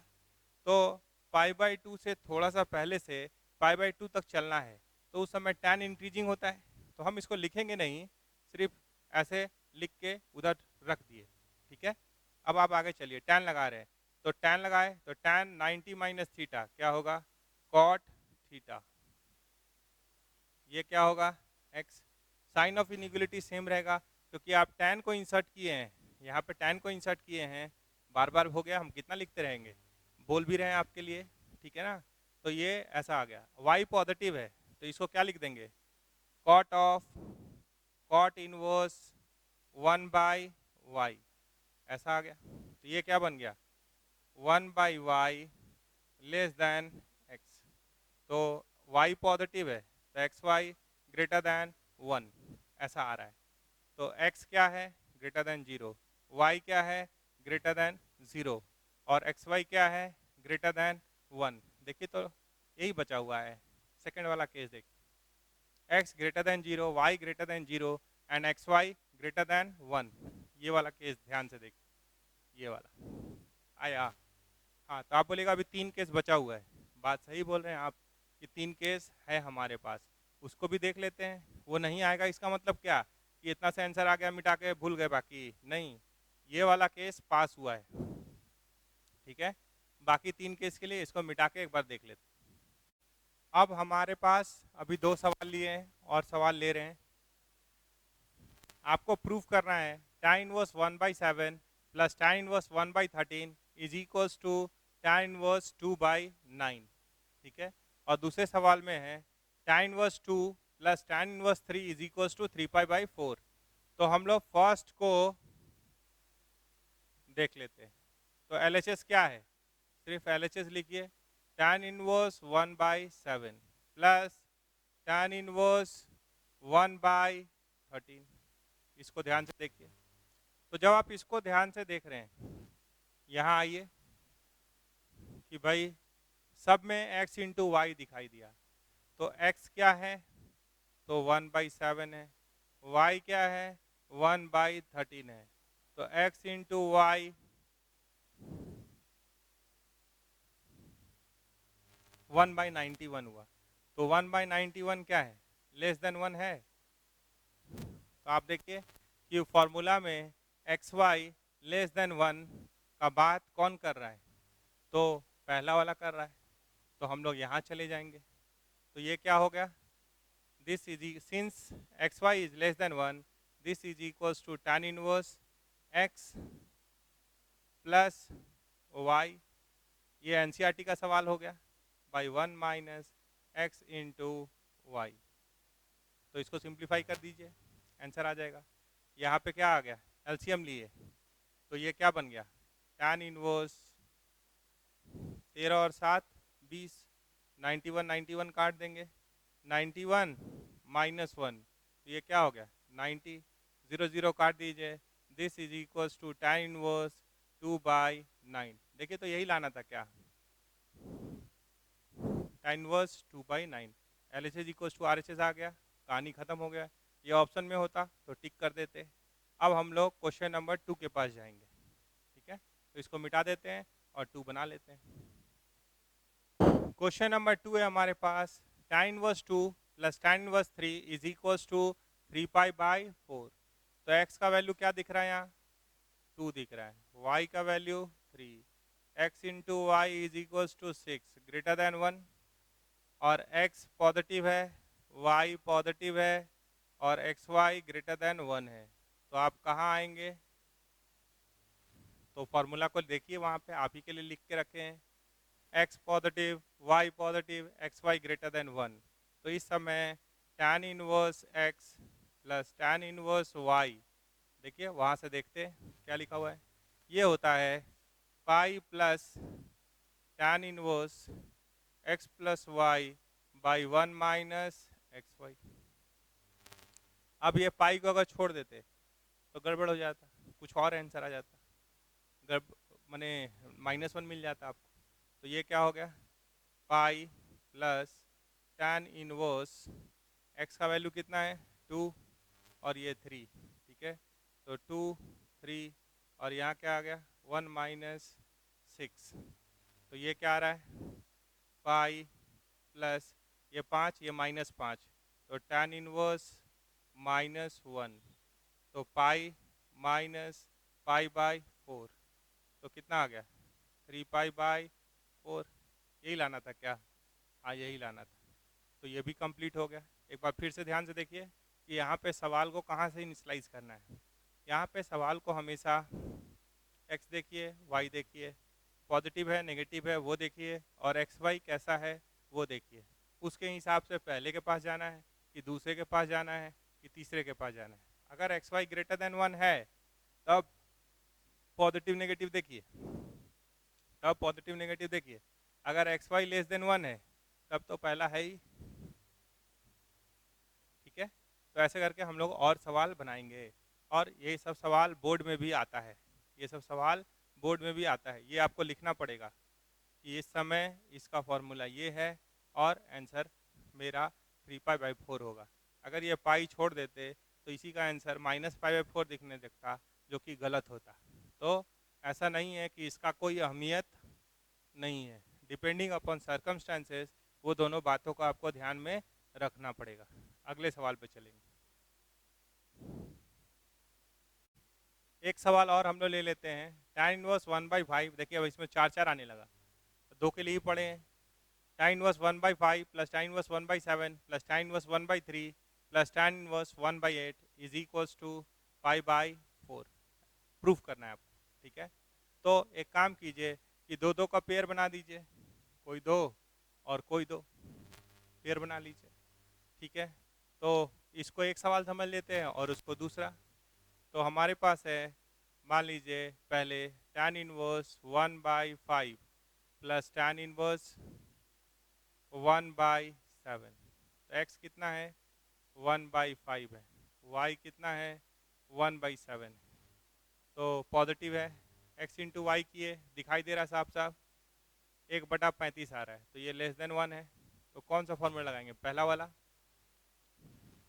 तो पाई बाई 2 से थोड़ा सा पहले से पाई बाई 2 तक चलना है, तो उस समय tan इंक्रीजिंग होता है। तो हम इसको लिखेंगे नहीं, सिर्फ ऐसे लिख के उधर रख दिए, ठीक है। अब आप आगे चलिए, tan लगा रहे हैं, तो tan लगाए तो tan 90 माइनस थीटा क्या होगा, cot थीटा। ये क्या होगा x, sign of inequality same रहेगा, क्योंकि आप tan को इंसर्ट किए हैं, यहाँ पे tan को इंसर्ट किए हैं, बार बार हो गया, हम कितना लिखते रहेंगे, बोल भी रहे हैं आपके लिए, ठीक है ना। तो ये ऐसा आ गया। y पॉजिटिव है, तो इसको क्या लिख देंगे, cot of cot inverse 1/y, ऐसा आ गया। तो ये क्या बन गया, 1/y लेस देन x। तो y पॉजिटिव है तो xy ग्रेटर देन 1, ऐसा आ रहा है। तो x क्या है, ग्रेटर देन 0, y क्या है, ग्रेटर देन 0, और xy क्या है, ग्रेटर देन 1। देखिए तो यही बचा हुआ है। सेकंड वाला केस देखिए, x greater than 0, y greater than 0 and xy greater than 1। ये वाला केस ध्यान से देखिए, ये वाला आया। हाँ, तो आप बोलेगा अभी 3 केस बचा हुआ है। बात सही बोल रहे हैं आप कि 3 केस है हमारे पास, उसको भी देख लेते हैं। वो नहीं आएगा इसका मतलब क्या कि इतना से आंसर आ गया, मिटा के भूल गए बाकी नहीं, ये वाला केस पास हुआ है। ठीक है, बाकी 3 केस के लिए इसको मिटा के एक बार देख लेते हैं। अब हमारे पास अभी 2 सवाल लिए हैं और सवाल ले रहे हैं। आपको प्रूफ करना है tan inverse 1/7 plus tan inverse 1/13 is equals to tan inverse 2/9। ठीक है, और दूसरे सवाल में है tan inverse 2 plus tan inverse 3 is equals to 3π/4। तो हम लोग फर्स्ट को देख लेते हैं। तो LHS क्या है, सिर्फ LHS लिखिए, tan inverse 1/7 plus tan inverse 1/13। इसको ध्यान से देखिए। तो जब आप इसको ध्यान से देख रहे हैं, यहाँ आइए कि भाई सब में x इंटू वाई दिखाई दिया। तो x क्या है, तो 1/7 है, y क्या है, 1/13 है। तो x इंटू वाई 1/91 हुआ। तो 1/91 क्या है, लेस देन 1 है। तो आप देखिए कि फॉर्मूला में xy लेस देन 1 का बात कौन कर रहा है, तो पहला वाला कर रहा है। तो हम लोग यहाँ चले जाएंगे। तो ये क्या हो गया, this is since xy is less than 1, this is equals to tan inverse x plus y। ये NCERT का सवाल हो गया, by 1 minus x into y. तो इसको सिंप्लीफाई कर दीजिए, आंसर आ जाएगा। यहाँ पे क्या आ गया, एलसीएम लिए, तो ये क्या बन गया, tan इनवर्स 13 और 7 20, 91 काट देंगे, 91 माइनस 1, तो ये क्या हो गया 90, 0 0 काट दीजिए, this is equals to tan inverse 2/9। देखिए तो यही लाना था क्या, tan inverse 2/9। LHS equals to RHS आ गया, कहानी खत्म हो गया। ये ऑप्शन में होता तो टिक कर देते। अब हम लोग क्वेश्चन नंबर 2 के पास जाएंगे। ठीक है, तो इसको मिटा देते हैं और 2 बना लेते हैं। क्वेश्चन नंबर 2 है हमारे पास, tan inverse 2 plus tan inverse 3 is equals to 3π/4। तो x का वैल्यू क्या दिख रहा है, यहाँ 2 दिख रहा है, y का value 3, x into y is equals to 6 greater than 1, और x पॉजिटिव है, y पॉजिटिव है, और xy ग्रेटर देन 1 है। तो आप कहाँ आएंगे, तो फॉर्मूला को देखिए, वहाँ पे आप ही के लिए लिख के रखे हैं, x positive, y positive, xy greater than 1। तो इस समय tan inverse x plus tan inverse y, देखिए वहाँ से देखते हैं क्या लिखा हुआ है, ये होता है पाई plus tan inverse x plus y by 1 minus xy। अब ये पाई को अगर छोड़ देते तो गड़बड़ हो जाता, कुछ और आंसर आ जाता, माने -1 मिल जाता आपको। तो ये क्या हो गया, पाई प्लस tan इनवर्स x का वैल्यू कितना है 2 और ये 3। ठीक है, तो 2 3 और यहाँ क्या आ गया 1 माइनस 6। तो ये क्या आ रहा है, पाई प्लस ये 5, ये -5, तो tan इनवर्स -1, तो पाई माइनस π/4, तो कितना आ गया 3π/4। यही लाना था क्या, हाँ यही लाना था। तो ये भी कंप्लीट हो गया। एक बार फिर से ध्यान से देखिए कि यहाँ पे सवाल को कहाँ से इनिशलाइज करना है। यहाँ पे सवाल को हमेशा x देखिए, y देखिए, पॉजिटिव है नेगेटिव है वो देखिए, और xy कैसा है वो देखिए, उसके हिसाब से पहले के पास जाना है कि दूसरे के पास जाना है कि तीसरे के पास जाना है। अगर एक्स वाई ग्रेटर देन 1 है तब पॉजिटिव नेगेटिव देखिए, तब पॉजिटिव नेगेटिव देखिए। अगर एक्स वाई लेस देन 1 है तब तो पहला है ही, ठीक है। तो ऐसे करके हम लोग और सवाल बनाएंगे, और ये सब सवाल बोर्ड में भी आता है, ये सब सवाल बोर्ड में भी आता है। ये आपको लिखना पड़ेगा कि इस समय इसका फॉर्मूला ये है और आंसर मेरा 3π/4 होगा। अगर ये पाई छोड़ देते तो इसी का आंसर -π/4 दिखने लगता, जो कि गलत होता। तो ऐसा नहीं है कि इसका कोई अहमियत नहीं है, डिपेंडिंग अपॉन सर्कमस्टांसेस वो दोनों बातों को आपको ध्यान में रखना पड़ेगा। अगले सवाल पे चलेंगे। एक सवाल और हम लोग ले लेते हैं, tan इनवर्स 1/5। देखिए अब इसमें 4 आने लगा, दो के लिए पढ़े हैं। tan inverse 1/5 plus tan inverse 1/7 plus tan inverse 1/3 plus tan inverse 1/8 is equals to π/4। Proof करना है आपको, ठीक है। तो एक काम कीजिए कि दो दो का पेयर बना दीजिए, कोई दो और कोई दो, पेयर बना लीजिए, ठीक है। तो इसको एक सवाल समझ लेते हैं और उसको दूसरा। तो हमारे पास है, मान लीजिए पहले tan inverse 1/5 plus tan inverse 1/7। तो x कितना है 1/5 है, y कितना है 1/7 है। तो पॉजिटिव है, x इंटू वाई किए, दिखाई दे रहा है साफ साफ, 1/35 आ रहा है। तो ये लेस देन 1 है, तो कौन सा फॉर्मूला लगाएंगे, पहला वाला।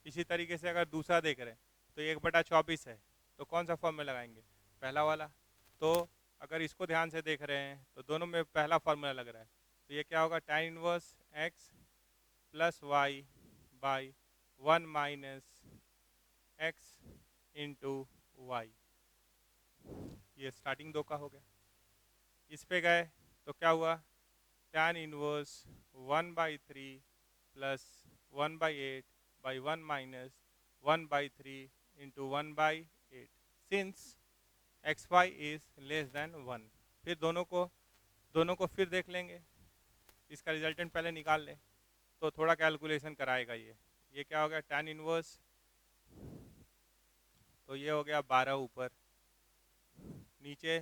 इसी तरीके से अगर दूसरा देख रहे हैं तो 1/24 है, तो कौन सा फॉर्मूला लगाएंगे, पहला वाला। तो अगर इसको ध्यान से देख रहे हैं तो दोनों में पहला फॉर्मूला लग रहा है। तो ये क्या होगा, tan inverse x plus y by 1 minus x into y. ये स्टार्टिंग दो का हो गया। इस पे गए तो क्या हुआ, tan inverse 1/3 plus 1/8 by 1 minus 1/3 into 1/8 since x y is less than 1। फिर दोनों को फिर देख लेंगे, इसका रिजल्टेंट पहले निकाल लें तो थोड़ा कैलकुलेशन कराएगा। ये क्या हो गया, tan इनवर्स, तो ये हो गया 12 ऊपर, नीचे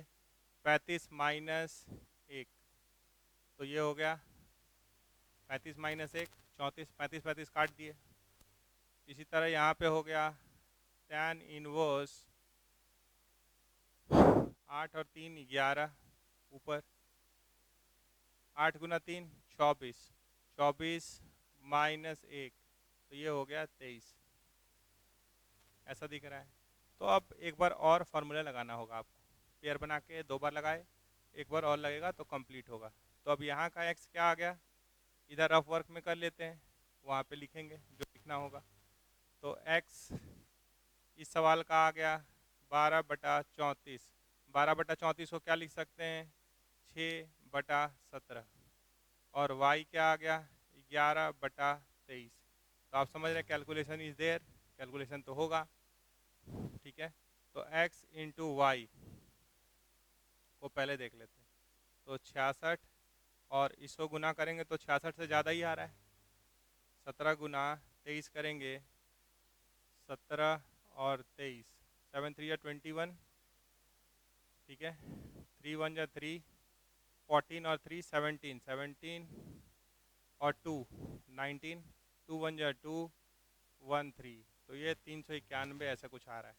35 माइनस 1, तो ये हो गया 35 माइनस 1 34, 35 काट दिए। इसी तरह यहाँ पे हो गया tan इनवर्स 8 और 3 11 ऊपर, 8 गुना 3 24, 24 माइनस 1, तो ये हो गया 23, ऐसा दिख रहा है। तो अब एक बार और फार्मूला लगाना होगा आपको, पेयर बना के 2 बार लगाए, एक बार और लगेगा तो कंप्लीट होगा। तो अब यहाँ का x क्या आ गया, इधर रफ वर्क में कर लेते हैं, वहाँ पे लिखेंगे जो लिखना होगा। तो x इस सवाल का आ गया 12/34। 12/34 को क्या लिख सकते हैं, 6/17, और y क्या आ गया 11/23। तो आप समझ रहे हैं कैलकुलेशन इज देयर, कैलकुलेशन तो होगा, ठीक है। तो x इंटू वाई को पहले देख लेते हैं, तो 66, और इसको गुना करेंगे तो 66 से ज़्यादा ही आ रहा है। 17 गुना 23 करेंगे, 17 और 23, 7 3 या 21, ठीक है। 3 1 या 3, 14 और 3 17, 17 और 2 19, 2 1 या 2 1 3, तो ये 391 ऐसा कुछ आ रहा है।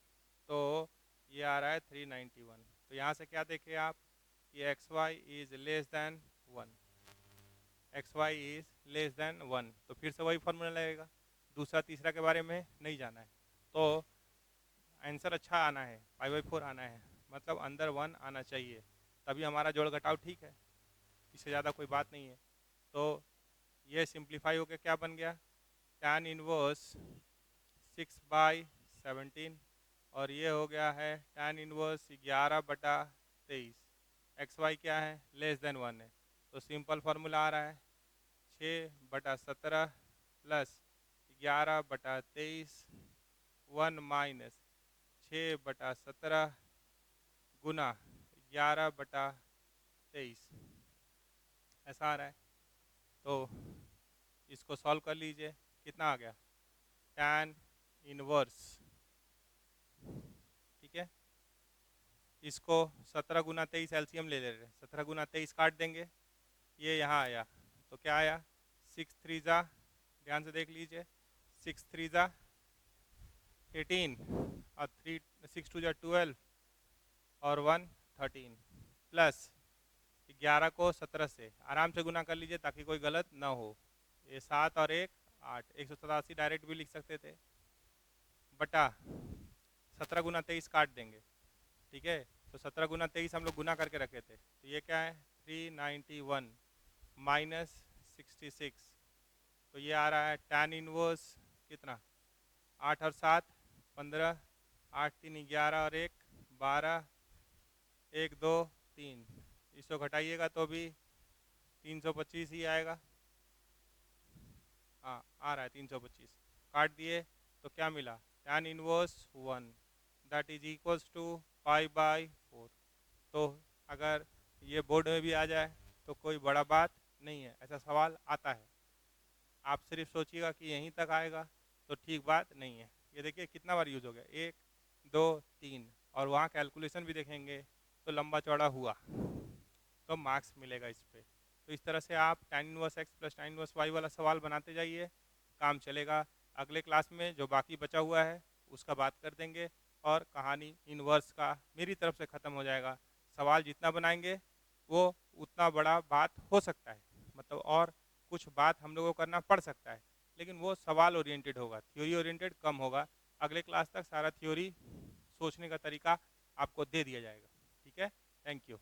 तो ये आ रहा है 391। तो यहाँ से क्या देखें आप कि x y is less than 1, x y is less than 1। तो फिर से वही फॉर्मूला लगेगा, दूसरा तीसरा के बारे में नहीं जाना है। तो आंसर अच्छा आना है, 5/4 आना है, मतलब अंदर 1 आना चाहिए, तभी हमारा जोड़ घटाव ठीक है, इससे ज़्यादा कोई बात नहीं है। तो ये सिंप्लीफाई होकर क्या बन गया, tan इनवर्स 6/17, और ये हो गया है tan इनवर्स 11/23। एक्स वाई क्या है, लेस देन 1 है, तो सिंपल फार्मूला आ रहा है 6/17 प्लस 11/23 1 माइनस 6/17 गुना 11/23, ऐसा आ रहा है। तो इसको सॉल्व कर लीजिए, कितना आ गया tan इनवर्स, ठीक है। इसको 17 गुना 23 एलसीएम ले रहे हैं, 17 गुना 23 काट देंगे, ये यहाँ आया तो क्या आया, 6 3 जा, ध्यान से देख लीजिए, 6 3 जा 18 और 6 2 जा 12 और 1 13 प्लस 11 को 17 से आराम से गुना कर लीजिए ताकि कोई गलत ना हो, ये 7 और 1 8, 187 डायरेक्ट भी लिख सकते थे, बटा 17 गुना 23 काट देंगे, ठीक है। तो 17 गुना 23 हम लोग गुना करके रखे थे, तो ये क्या है 391 माइनस 66, तो ये आ रहा है tan इनवर्स कितना, 8 और 7 15, 8 3 11 और 1 12, 1 2 3, इसको घटाइएगा तो भी 325 ही आएगा, हाँ आ रहा है 325, काट दिए तो क्या मिला, tan inverse 1 that is equals to π/4। तो अगर ये बोर्ड में भी आ जाए तो कोई बड़ा बात नहीं है, ऐसा सवाल आता है, आप सिर्फ सोचिएगा कि यहीं तक आएगा तो ठीक बात नहीं है। ये देखिए कितना बार यूज हो गया, 1 2 3, और वहाँ कैलकुलेशन भी देखेंगे तो लंबा चौड़ा हुआ तो मार्क्स मिलेगा इस पर। तो इस तरह से आप tan inverse x plus tan inverse y वाला सवाल बनाते जाइए, काम चलेगा। अगले क्लास में जो बाकी बचा हुआ है उसका बात कर देंगे और कहानी इनवर्स का मेरी तरफ से ख़त्म हो जाएगा। सवाल जितना बनाएंगे वो उतना बड़ा बात हो सकता है, मतलब और कुछ बात हम लोगों को करना पड़ सकता है, लेकिन वो सवाल ओरिएंटेड होगा, थ्योरी ओरिएंटेड कम होगा। अगले क्लास तक सारा थ्योरी सोचने का तरीका आपको दे दिया जाएगा, ठीक है। Thank you.